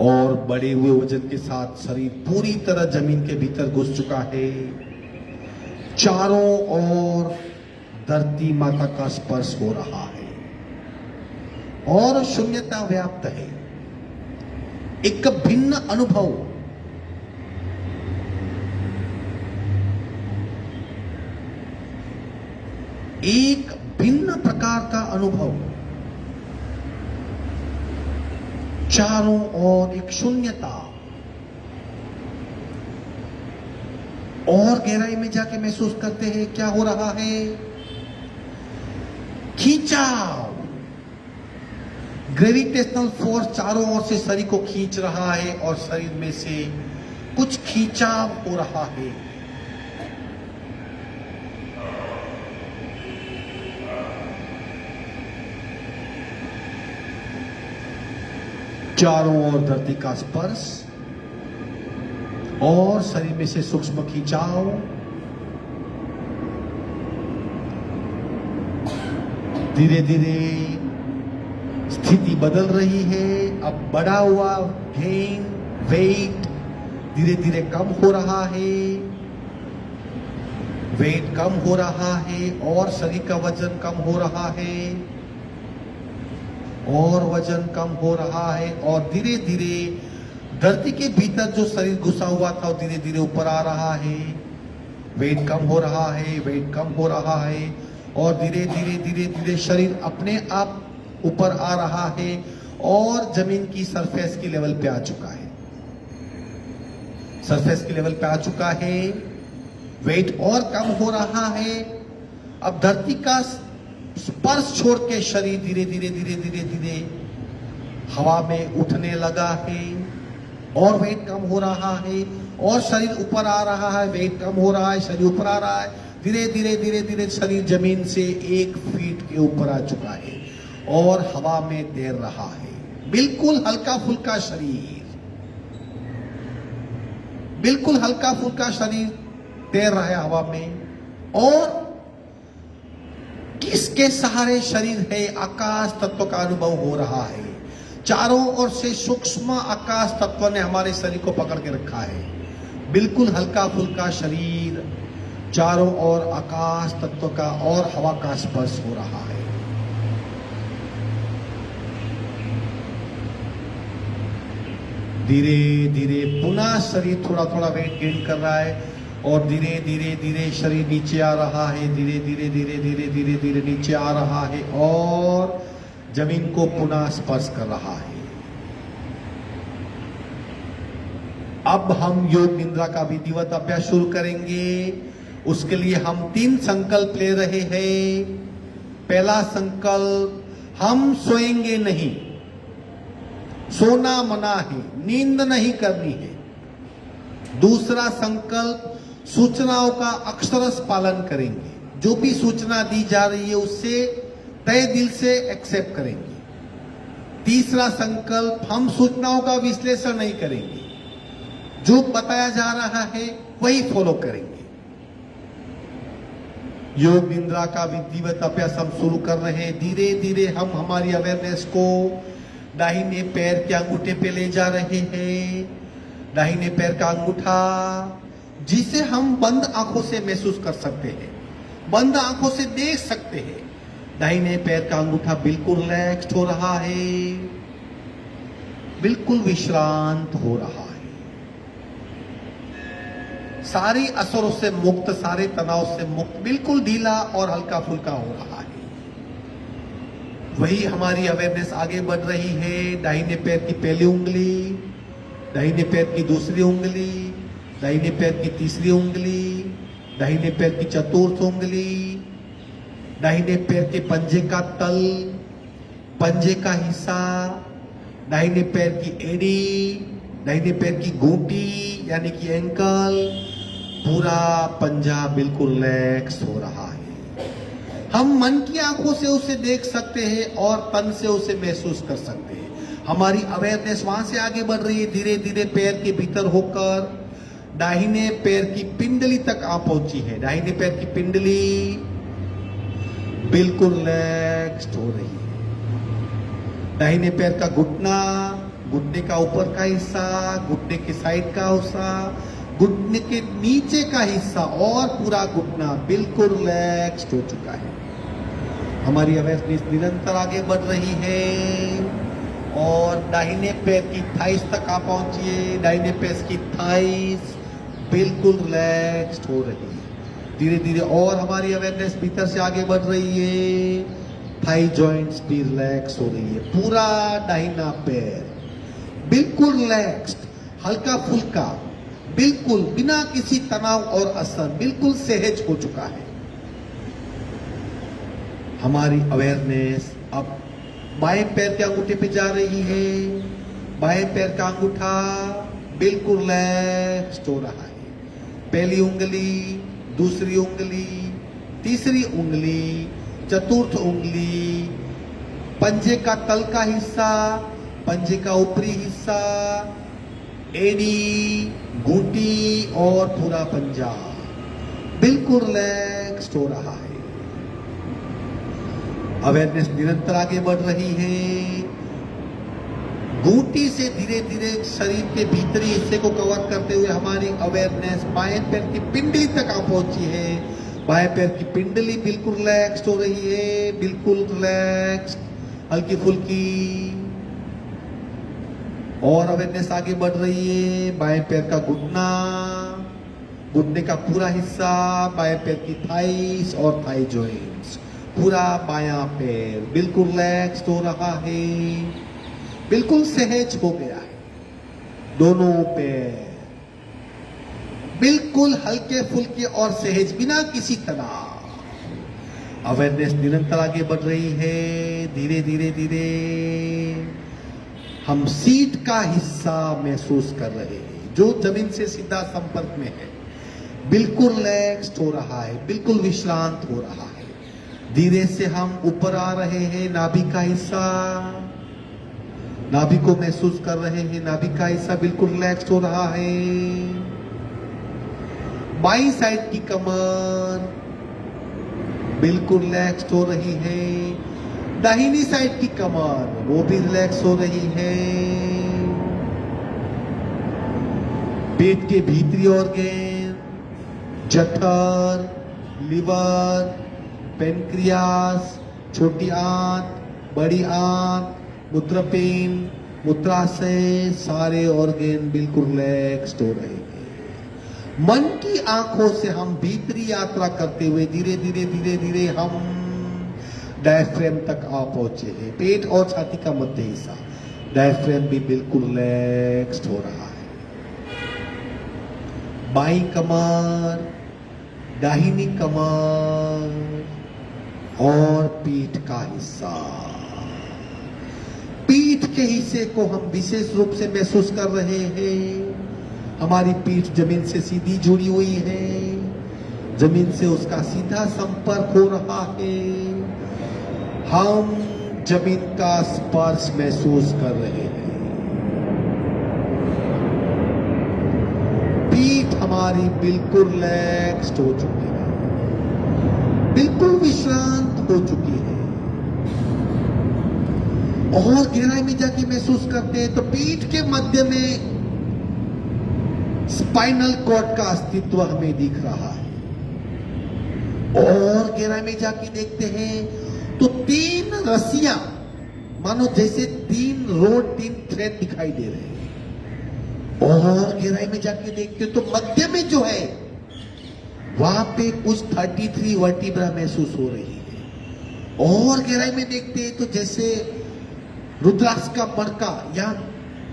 और बढ़े हुए वजन के साथ शरीर पूरी तरह जमीन के भीतर घुस चुका है। चारों ओर धरती माता का स्पर्श हो रहा है और शून्यता व्याप्त है। एक भिन्न अनुभव, एक भिन्न प्रकार का अनुभव, चारों ओर एक शून्यता। और गहराई में जाके महसूस करते हैं क्या हो रहा है। खींचाव, ग्रेविटेशनल फोर्स चारों ओर से शरीर को खींच रहा है और शरीर में से कुछ खींचाव हो रहा है। चारों ओर धरती का स्पर्श और शरीर में से सूक्ष्म खिंचाव। धीरे धीरे स्थिति बदल रही है। अब बढ़ा हुआ गेन वेट धीरे धीरे कम हो रहा है, वेट कम हो रहा है और शरीर का वजन कम हो रहा है और वजन कम हो रहा है। और धीरे धीरे धरती के भीतर जो शरीर घुसा हुआ था वो धीरे धीरे ऊपर आ रहा है। वेट कम हो रहा है, वेट कम हो रहा है और धीरे धीरे धीरे धीरे शरीर अपने आप ऊपर आ रहा है और जमीन की सरफेस की लेवल पे आ चुका है। सरफेस की लेवल पे आ चुका है। वेट और कम हो रहा है। अब धरती का स्पर्श छोड़ के शरीर धीरे धीरे धीरे धीरे धीरे हवा में उठने लगा है और वेट कम हो रहा है और शरीर ऊपर आ रहा है। वेट कम हो रहा है, शरीर ऊपर आ रहा है। धीरे धीरे धीरे धीरे शरीर जमीन से 1 फीट के ऊपर आ चुका है और हवा में तैर रहा है। बिल्कुल हल्का फुल्का शरीर, बिल्कुल हल्का फुल्का शरीर तैर रहा है हवा में। और किसके सहारे शरीर है? आकाश तत्व का अनुभव हो रहा है। चारों ओर से सूक्ष्म आकाश तत्व ने हमारे शरीर को पकड़ के रखा है। बिल्कुल हल्का फुल्का शरीर, चारों ओर आकाश तत्व का और हवा का स्पर्श हो रहा है। धीरे धीरे पुनः शरीर थोड़ा थोड़ा वेट गेन कर रहा है और धीरे धीरे धीरे शरीर नीचे आ रहा है, धीरे धीरे धीरे धीरे धीरे धीरे नीचे आ रहा है और जमीन को पुनः स्पर्श कर रहा है। अब हम योग निद्रा का विधिवत अभ्यास शुरू करेंगे। उसके लिए हम 3 संकल्प ले रहे हैं। पहला संकल्प, हम सोएंगे नहीं, सोना मना है, नींद नहीं करनी है। दूसरा संकल्प, सूचनाओं का अक्षरश पालन करेंगे, जो भी सूचना दी जा रही है उससे तय दिल से एक्सेप्ट करेंगे। तीसरा संकल्प, हम सूचनाओं का विश्लेषण नहीं करेंगे, जो बताया जा रहा है वही फॉलो करेंगे। योग निद्रा का विधिवत अभ्यास हम शुरू कर रहे हैं। धीरे धीरे हम हमारी अवेयरनेस को दाहिने पैर के अंगूठे पे ले जा रहे हैं। दाहिने पैर का अंगूठा, जिसे हम बंद आंखों से महसूस कर सकते हैं, बंद आंखों से देख सकते हैं। दाहिने पैर का अंगूठा बिल्कुल रिलैक्स्ड हो रहा है, बिल्कुल विश्रांत हो रहा है, सारी असरों से मुक्त, सारे तनाव से मुक्त, बिल्कुल ढीला और हल्का फुल्का हो रहा है। वही हमारी अवेयरनेस आगे बढ़ रही है। दाहिने पैर की पहली उंगली, दाहिने पैर की दूसरी उंगली, दाहिने पैर की तीसरी उंगली, दाहिने पैर की चतुर्थ उंगली, दाहिने पैर के पंजे का तल, पंजे का हिस्सा, दाहिने पैर की एड़ी, दाहिने पैर की घूंटी यानी कि एंकल, पूरा पंजा बिल्कुल रिलैक्स हो रहा है। हम मन की आंखों से उसे देख सकते हैं और तन से उसे महसूस कर सकते हैं। हमारी अवेयरनेस वहां से आगे बढ़ रही है, धीरे धीरे पैर के भीतर होकर दाहिने पैर की पिंडली तक आ पहुंची है। दाहिने पैर की पिंडली बिल्कुल रिलैक्स्ड हो रही है। दाहिने पैर का घुटना, घुटने का ऊपर का हिस्सा, घुटने के साइड का हिस्सा, घुटने के नीचे का हिस्सा और पूरा घुटना बिल्कुल रिलैक्स्ड हो चुका है। हमारी अवेयरनेस निरंतर आगे बढ़ रही है और दाहिने पैर की थाइस तक आ पहुंची है। दाहिने पैर की थाइस बिल्कुल रिलैक्स्ड हो रही है। धीरे धीरे और हमारी अवेयरनेस भीतर से आगे बढ़ रही है। थाई जॉइंट्स भी रिलैक्स हो रही है। पूरा दाहिना पैर बिल्कुल रिलैक्स्ड, हल्का फुल्का, बिल्कुल बिना किसी तनाव और असर, बिल्कुल सहज हो चुका है। हमारी अवेयरनेस अब बाएं पैर के अंगूठे पे जा रही है। बाएं पैर का अंगूठा बिल्कुल रिलैक्स्ड हो रहा है। पहली उंगली, दूसरी उंगली, तीसरी उंगली, चतुर्थ उंगली, पंजे का तल का हिस्सा, पंजे का ऊपरी हिस्सा, एड़ी, घूंटी और पूरा पंजा बिल्कुल रिलैक्स्ड हो रहा है। अवेयरनेस निरंतर आगे बढ़ रही है। घूंटी से धीरे धीरे शरीर के भीतरी हिस्से को कवर करते हुए हमारी अवेयरनेस बाएं पैर की पिंडली तक आ पहुंची है। बाएं पैर की पिंडली बिल्कुल रिलैक्स्ड हो रही है, बिल्कुल रिलैक्स्ड, हल्की फुल्की। और अवेयरनेस आगे बढ़ रही है। बाएं पैर का घुटना, घुटने का पूरा हिस्सा, बाएं पैर की थाइस और थाई जॉइंट्स, पूरा बायां पैर बिल्कुल रिलैक्स्ड हो रहा है, बिल्कुल सहज हो गया है। दोनों पैर बिल्कुल हल्के फुल्के और सहज, बिना किसी तनाव। अवेयरनेस निरंतर आगे बढ़ रही है। धीरे धीरे धीरे हम सीट का हिस्सा महसूस कर रहे हैं जो जमीन से सीधा संपर्क में है। बिल्कुल रिलैक्स्ड हो रहा है, बिल्कुल विश्रांत हो रहा है। धीरे से हम ऊपर आ रहे हैं। नाभि का हिस्सा, नाभि को महसूस कर रहे हैं। नाभि का हिस्सा बिल्कुल रिलैक्स्ड हो रहा है। बाईं साइड की कमर बिल्कुल रिलैक्स्ड हो रही है। दाहिनी साइड की कमर वो भी रिलैक्स हो रही है। पेट के भीतरी ऑर्गन, जठर, लिवर, पेनक्रियास, छोटी आंत, बड़ी आंत, मूत्रपिंड, मूत्राशय, सारे ऑर्गन बिल्कुल रिलैक्स्ड हो रहे हैं। मन की आंखों से हम भीतरी यात्रा करते हुए धीरे धीरे धीरे धीरे हम डायफ्रेम तक आ पहुंचे हैं। पेट और छाती का मध्य हिस्सा, डायफ्रेम भी बिल्कुल रिलैक्स्ड हो रहा है। बाईं कमर, दाहिनी कमर और पीठ का हिस्सा। पीठ के हिस्से को हम विशेष रूप से महसूस कर रहे हैं। हमारी पीठ जमीन से सीधी जुड़ी हुई है, जमीन से उसका सीधा संपर्क हो रहा है। हम जमीन का स्पर्श महसूस कर रहे हैं। पीठ हमारी बिल्कुल रिलैक्स्ड हो चुकी है, बिल्कुल विश्रांत हो चुकी है। और गहराई में जाके महसूस करते हैं तो पीठ के मध्य में स्पाइनल कॉर्ड का अस्तित्व हमें दिख रहा है। और गहराई में जाके देखते हैं तो 3 रस्सियां, मानो जैसे 3 रोड 3 थ्रेड दिखाई दे रहे हैं। और गहराई में जाके देखते तो मध्य में जो है वहां पे कुछ 33 वर्टिब्रा महसूस हो रही है। और गहराई में देखते हैं तो जैसे रुद्राक्ष का मणका या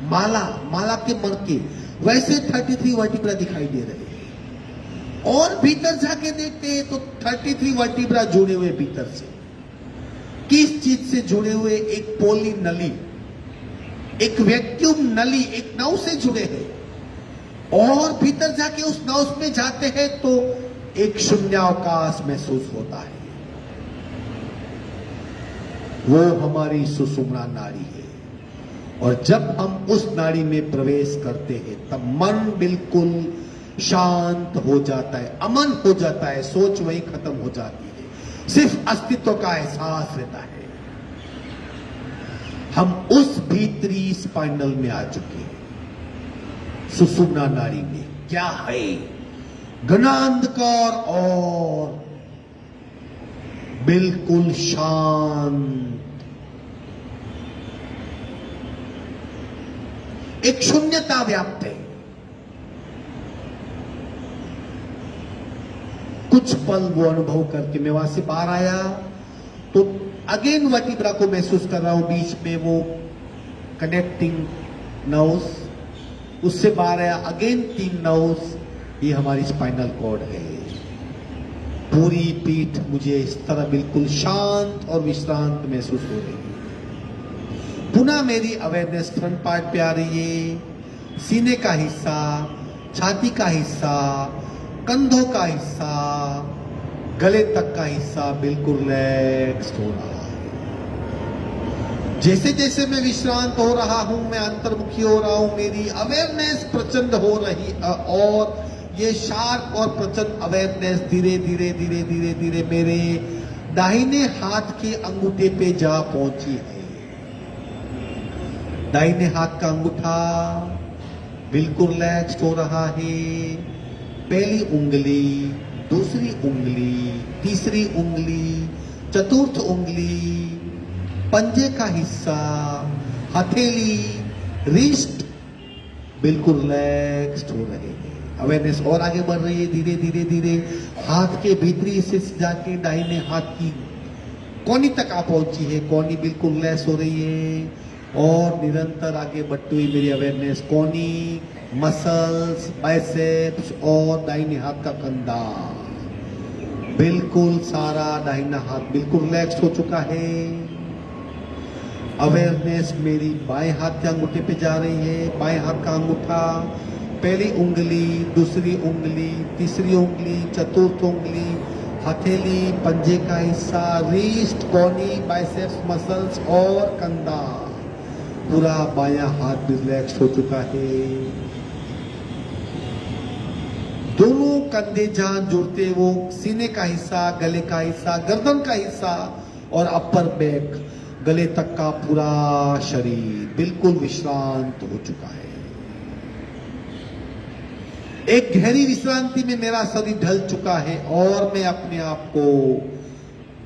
माला के मणके, वैसे 33 वर्टिब्रा दिखाई दे रहे हैं। और भीतर जाके देखते हैं तो 33 वर्टिब्रा जुड़े हुए भीतर से। किस चीज से जुड़े हुए? एक पोली नली, एक वैक्यूम नली, एक नव से जुड़े हैं। और भीतर जाके उस नव में जाते हैं तो एक शून्यावकाश महसूस होता है। वो हमारी सुषुम्ना नाड़ी है। और जब हम उस नाड़ी में प्रवेश करते हैं तब मन बिल्कुल शांत हो जाता है, अमन हो जाता है, सोच वही खत्म हो जाती है, सिर्फ अस्तित्व का एहसास रहता है। हम उस भीतरी स्पाइनल में आ चुके हैं। सुषुम्ना नाड़ी में क्या है? घना अंधकार और बिल्कुल शांत, एक शून्यता व्याप्त है। कुछ पल वो अनुभव करके मैं वहां से बाहर आया तो अगेन वर्टिब्रा को महसूस कर रहा हूं, बीच में वो कनेक्टिंग नर्व्स, उससे बाहर आया अगेन 3 नर्व्स। ये हमारी स्पाइनल कॉर्ड है। पूरी पीठ मुझे इस तरह बिल्कुल शांत और विश्रांत महसूस हो रही है। पुनः मेरी अवेयरनेस फ्रंट पार्ट पे आ रही है, सीने का हिस्सा, छाती का हिस्सा, कंधों का हिस्सा, गले तक का हिस्सा बिल्कुल रिलैक्स हो रहा है। जैसे जैसे मैं विश्रांत हो रहा हूं, मैं अंतर्मुखी हो रहा हूं, मेरी अवेयरनेस प्रचंड हो रही, और ये शार्प और प्रचंड अवेयरनेस धीरे धीरे धीरे धीरे धीरे मेरे दाहिने हाथ के अंगूठे पे जा पहुंची है। दाहिने हाथ का अंगूठा बिल्कुल रिलैक्स हो रहा है। पहली उंगली, दूसरी उंगली, तीसरी उंगली, चतुर्थ उंगली, पंजे का हिस्सा, हथेली, रिस्ट बिल्कुल रिलैक्स्ड हो रहे हैं। अवेयरनेस और आगे बढ़ रही है धीरे धीरे धीरे। हाथ के भीतरी हिस्से से जाके दाहिने हाथ की कोहनी तक आ पहुंची है। कोहनी बिल्कुल रिलैक्स हो रही है और निरंतर आगे बढ़ती हुई मेरी अवेयरनेस कोहनी, मसल्स, बाइसेप्स और दाहिने हाथ का कंधा, बिल्कुल सारा दाहिना हाथ बिल्कुल रिलैक्स हो चुका है। अवेयरनेस मेरी बाएं हाथ के अंगूठे पे जा रही है। बाएं हाथ का अंगूठा, पहली उंगली, दूसरी उंगली, तीसरी उंगली, चतुर्थ उंगली, हथेली, पंजे का हिस्सा, रिस्ट, कोहनी, बाइसेप्स, मसल्स और कंधा, पूरा बायां हाथ भी रिलैक्स हो चुका है। दोनों कंधे जहां जुड़ते वो सीने का हिस्सा, गले का हिस्सा, गर्दन का हिस्सा और अपर बैक, गले तक का पूरा शरीर बिल्कुल विश्रांत हो चुका है। एक गहरी विश्रांति में मेरा शरीर ढल चुका है और मैं अपने आप को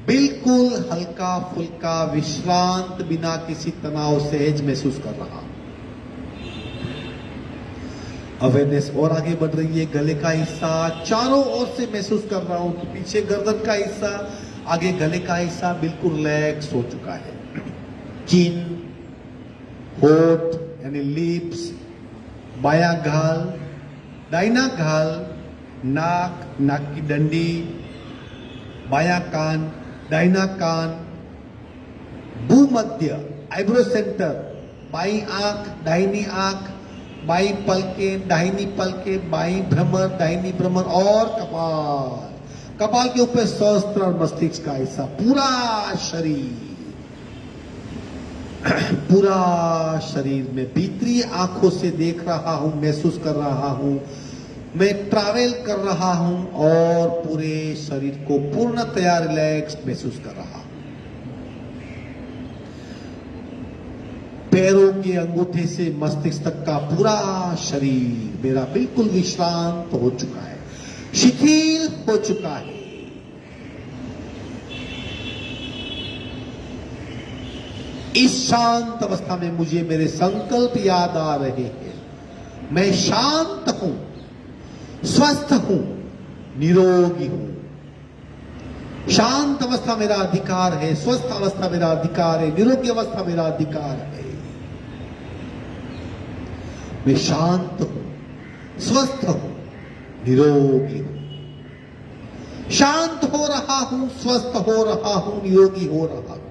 बिल्कुल हल्का फुल्का विश्रांत, बिना किसी तनाव सहज महसूस कर रहा हूं। अवेयरनेस और आगे बढ़ रही है। गले का हिस्सा चारों ओर से महसूस कर रहा हूं तो पीछे गर्दन का हिस्सा, आगे गले का हिस्सा बिल्कुल रिलैक्स हो चुका है। चिन, होठ यानी लिप्स, बायां गाल, दाहिना गाल, नाक, नाक की डंडी, बायां कान, दाहिना कान, भूमध्य आईब्रो सेंटर, बाई आंख, दाहिनी आंख, बाई पलके, दाहिनी पलके, बाई भ्रमर, दाहिनी भ्रमर और कपाल। कपाल के ऊपर सहस्त्र और मस्तिष्क का हिस्सा, पूरा शरीर, पूरा शरीर में भीतरी आंखों से देख रहा हूं, महसूस कर रहा हूं, मैं ट्रैवल कर रहा हूं और पूरे शरीर को पूर्णतया रिलैक्स महसूस कर रहा हूं। पैरों के अंगूठे से मस्तिष्क तक का पूरा शरीर मेरा बिल्कुल विश्रांत हो चुका है, शिथिल हो चुका है। इस शांत अवस्था में मुझे मेरे संकल्प याद आ रहे हैं। मैं शांत हूं, स्वस्थ हूं, निरोगी हूं। शांत अवस्था मेरा अधिकार है, स्वस्थ अवस्था मेरा अधिकार है, निरोगी अवस्था मेरा अधिकार है। मैं शांत हूं, स्वस्थ हूं, निरोगी हूं। शांत हो रहा हूं, स्वस्थ हो रहा हूं, निरोगी हो रहा हूं।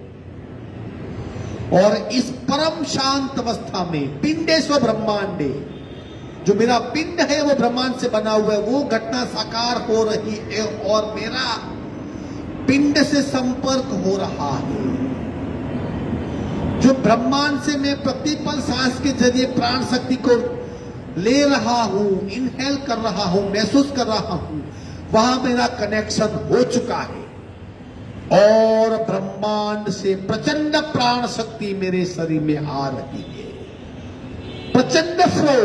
और इस परम शांत अवस्था में पिंडे स्व ब्रह्मांडे, जो मेरा पिंड है वो ब्रह्मांड से बना हुआ है, वो घटना साकार हो रही है और मेरा पिंड से संपर्क हो रहा है। जो ब्रह्मांड से मैं प्रतिपल सांस के जरिए प्राण शक्ति को ले रहा हूं, इनहेल कर रहा हूं, महसूस कर रहा हूं, वहां मेरा कनेक्शन हो चुका है और ब्रह्मांड से प्रचंड प्राण शक्ति मेरे शरीर में आ रही है। प्रचंड फ्लो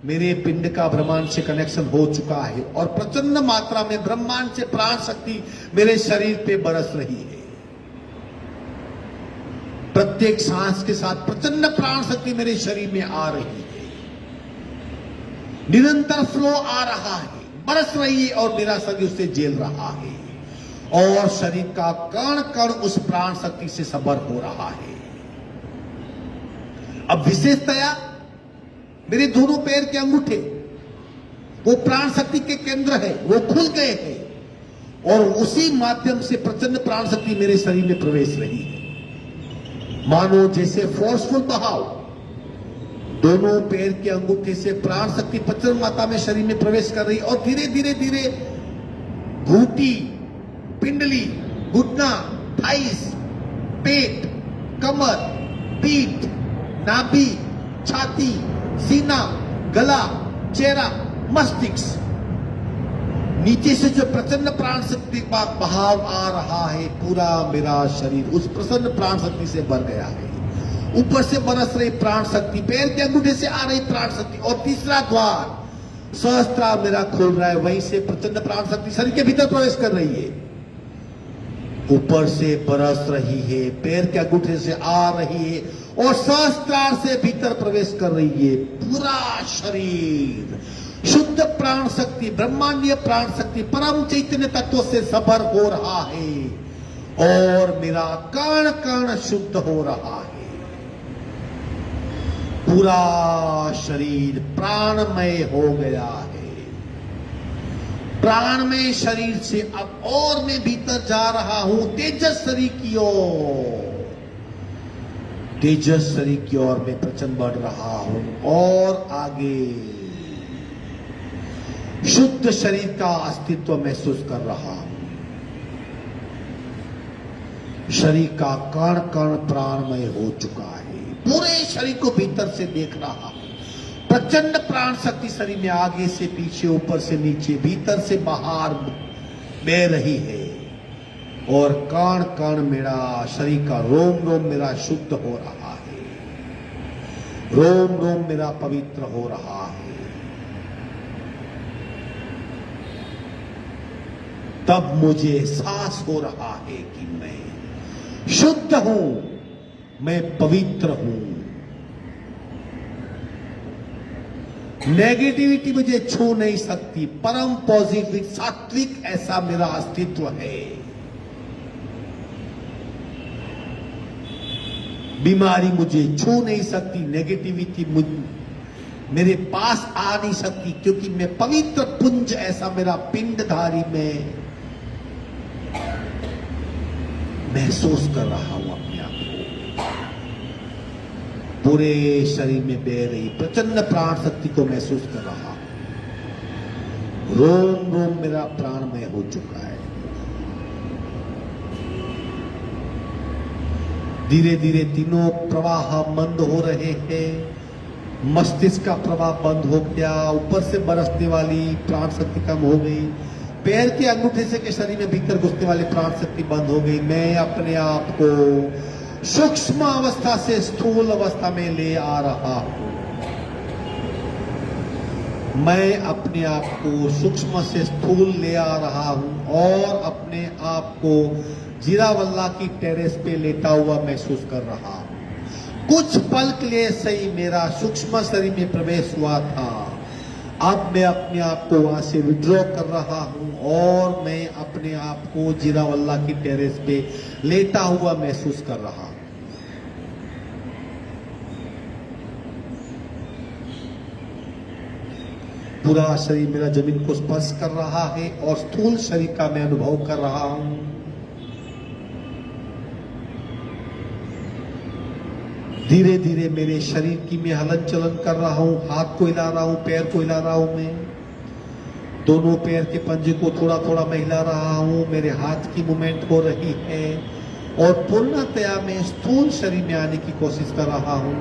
मेरे पिंड का ब्रह्मांड से कनेक्शन हो चुका है और प्रचंड मात्रा में ब्रह्मांड से प्राण शक्ति मेरे शरीर पे बरस रही है। प्रत्येक सांस के साथ प्रचंड प्राण शक्ति मेरे शरीर में आ रही है। निरंतर फ्लो आ रहा है, बरस रही है और मेरा शरीर उससे झेल रहा है और शरीर का कण कण उस प्राण शक्ति से सबर हो रहा है। अब विशेषतया मेरे दोनों पैर के अंगूठे वो प्राण शक्ति के केंद्र है, वो खुल गए हैं और उसी माध्यम से प्रचंड प्राण शक्ति मेरे शरीर में प्रवेश रही है। मानो जैसे फोर्सफुल बहाव दोनों पैर के अंगूठे से प्राण शक्ति प्रचंड मात्रा में शरीर में प्रवेश कर रही और धीरे धीरे धीरे घूंटी, पिंडली, घुटना, थाइस, पेट, कमर, पीठ, नाभि, छाती, सीना, गला, चेहरा, मस्तिष्क, नीचे से जो प्रचंड प्राण शक्ति का बहाव आ रहा है, पूरा मेरा शरीर उस प्रसन्न प्राण शक्ति से भर गया है। ऊपर से बरस रही प्राण शक्ति, पैर के अंगूठे से आ रही प्राण शक्ति और तीसरा द्वार सहस्त्रार मेरा खोल रहा है, वहीं से प्रचंड प्राण शक्ति शरीर के भीतर प्रवेश कर रही है। ऊपर से बरस रही है, पैर के अंगूठे से आ रही है और सहस्त्रार से भीतर प्रवेश कर रही है। पूरा शरीर शुद्ध प्राण शक्ति, ब्रह्मांडीय प्राण शक्ति, परम चैतन्य तत्व से सबर हो रहा है और मेरा कण कण शुद्ध हो रहा है। पूरा शरीर प्राणमय हो गया है। प्राणमय शरीर से अब और मैं भीतर जा रहा हूं तेजस शरीर की ओर। तेजस शरीर की ओर मैं प्रचंड बढ़ रहा हूं और आगे शुद्ध शरीर का अस्तित्व महसूस कर रहा हूं। शरीर का कण कण प्राणमय हो चुका है। पूरे शरीर को भीतर से देख रहा हूं। प्रचंड प्राण शक्ति शरीर में आगे से पीछे, ऊपर से नीचे, भीतर से बाहर बह रही है और कण कण मेरा शरीर का रोम रोम मेरा शुद्ध हो रहा है। रोम रोम मेरा पवित्र हो रहा है। तब मुझे एहसास हो रहा है कि मैं शुद्ध हूं, मैं पवित्र हूं। नेगेटिविटी मुझे छू नहीं सकती। परम पॉजिटिव सात्विक ऐसा मेरा अस्तित्व है। बीमारी मुझे छू नहीं सकती, नेगेटिविटी मेरे पास आ नहीं सकती, क्योंकि मैं पवित्र पुंज ऐसा मेरा पिंडधारी में महसूस कर रहा हूं अपने आप को। पूरे शरीर में बह रही प्रचंड प्राण शक्ति को महसूस कर रहा हूं। रोम रोम मेरा प्राणमय हो चुका है। धीरे धीरे तीनों प्रवाह बंद हो रहे हैं। मस्तिष्क का प्रवाह बंद हो गया। ऊपर से बरसने वाली प्राण शक्ति कम हो गई। पैर के अंगूठे से के शरीर में भीतर घुसने वाली प्राण शक्ति बंद हो गई। मैं अपने आप को सूक्ष्म अवस्था से स्थूल अवस्था में ले आ रहा हूं। मैं अपने आप को सूक्ष्म से स्थूल ले आ रहा हूं और अपने आप को जीरावल्ला की टेरेस पे लेटा हुआ महसूस कर रहा हूं। कुछ पल के लिए सही मेरा सूक्ष्म शरीर में प्रवेश हुआ था। अब मैं अपने आप को वहां से विड्रॉ कर रहा हूं और मैं अपने आप को जीरावल्ला की टेरेस पे लेटा हुआ महसूस कर रहा हूं। पूरा शरीर मेरा जमीन को स्पर्श कर रहा है और स्थूल शरीर का मैं अनुभव कर रहा हूं। धीरे धीरे मेरे शरीर की मैं हलन चलन कर रहा हूं। हाथ को हिला रहा हूं, पैर को हिला रहा हूं। मैं दोनों पैर के पंजे को थोड़ा थोड़ा मैं हिला रहा हूं। मेरे हाथ की मूवमेंट हो रही है और पूर्णतया मैं स्थूल शरीर में आने की कोशिश कर रहा हूं।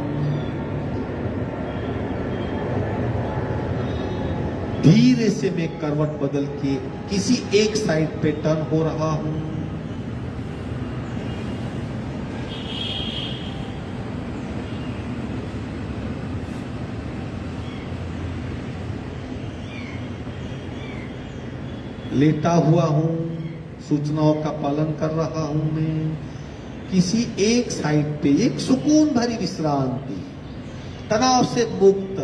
धीरे से मैं करवट बदल के किसी एक साइड पे टर्न हो रहा हूं। लेटा हुआ हूं, सूचनाओं का पालन कर रहा हूं। मैं किसी एक साइड पे एक सुकून भरी विश्रांति, तनाव से मुक्त,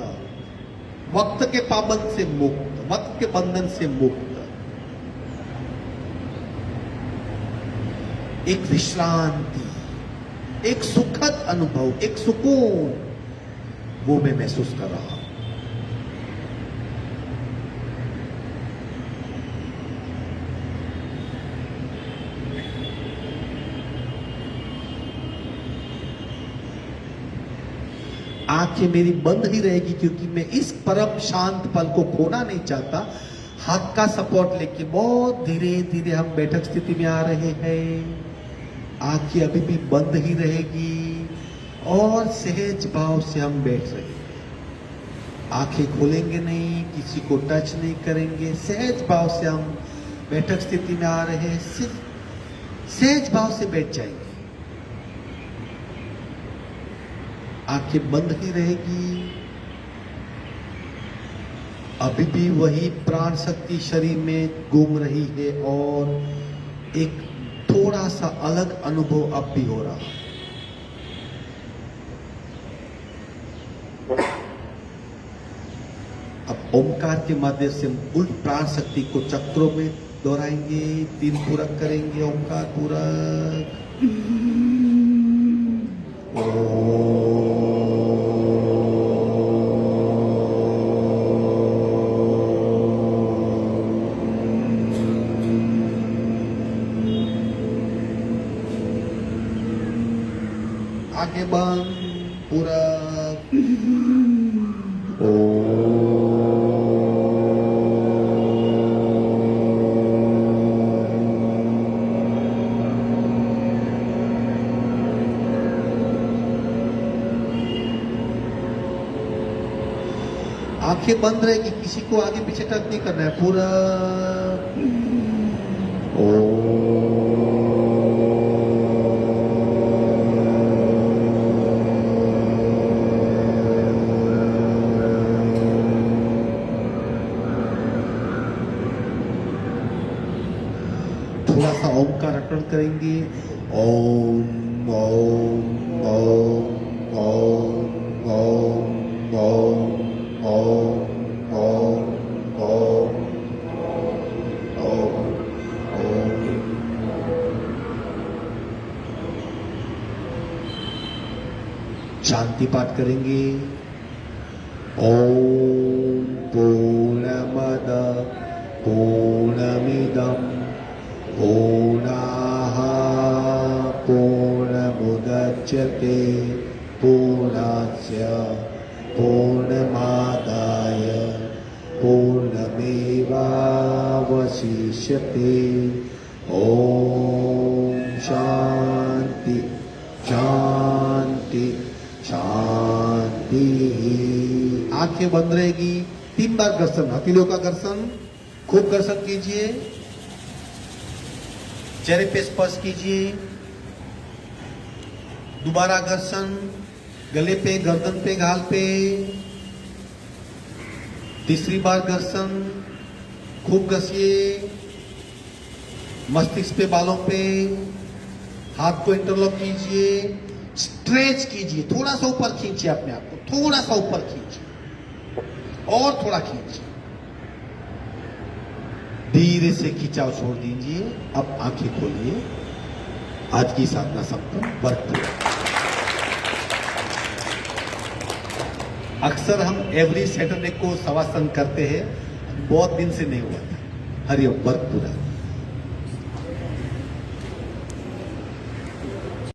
वक्त के पाबंद से मुक्त, वक्त के बंधन से मुक्त, एक विश्रांति, एक सुखद अनुभव, एक सुकून, वो मैं महसूस कर रहा हूं। आंखें मेरी बंद ही रहेगी क्योंकि मैं इस परम शांत पल को खोना नहीं चाहता। हाथ का सपोर्ट लेके बहुत धीरे धीरे हम बैठक स्थिति में आ रहे हैं। आंखें अभी भी बंद ही रहेगी और सहज भाव से हम बैठ रहे हैं। आंखें खोलेंगे नहीं, किसी को टच नहीं करेंगे। सहज भाव से हम बैठक स्थिति में आ रहे हैं। सिर्फ सहज भाव से बैठ जाएंगे। आंखें बंद ही रहेगी। अभी भी वही प्राण शक्ति शरीर में घूम रही है और एक थोड़ा सा अलग अनुभव अब भी हो रहा है। अब ओमकार के माध्यम से हम उल्ट प्राण शक्ति को चक्रों में दोहराएंगे। 3 पूरक करेंगे। ओमकार पूरक। आगे बंद पूरक। आंखें बंद रहेगी, किसी को आगे पीछे टच नहीं करना है। पूरा थोड़ा सा ओम का रटन करेंगे। ओम ओम ओम ओम ओम ओम ओम शांति पाठ करेंगे। ओम पूर्णमद पूर्णमिदम पूर्णाः पूर्णमुदच्यते पूर्णस्य पूर्णमादाय पूर्णमेवावशिष्यते। ओम शांति शांति शांति। आंखें बंद रहेगी। 3 बार घर्षण, हथेलियों का घर्षण, खूब घर्षण कीजिए। चेहरे पे स्पर्श कीजिए। दोबारा घर्षण, गले पे, गर्दन पे, गाल पे। तीसरी बार घर्षण, खूब घसिए। मस्तिष्क पे, बालों पे। हाथ को इंटरलॉक कीजिए। स्ट्रेच कीजिए, थोड़ा सा ऊपर खींचिए अपने आप को, थोड़ा सा ऊपर खींचिए और थोड़ा खींचिए। धीरे से खिंचाव छोड़ दीजिए। अब आंखें खोलिए। आज की साधना संपन्न। भरपूर। अक्सर हम एवरी सैटरडे को शवासन करते हैं, बहुत दिन से नहीं हुआ था। हरिओम। भरपूर।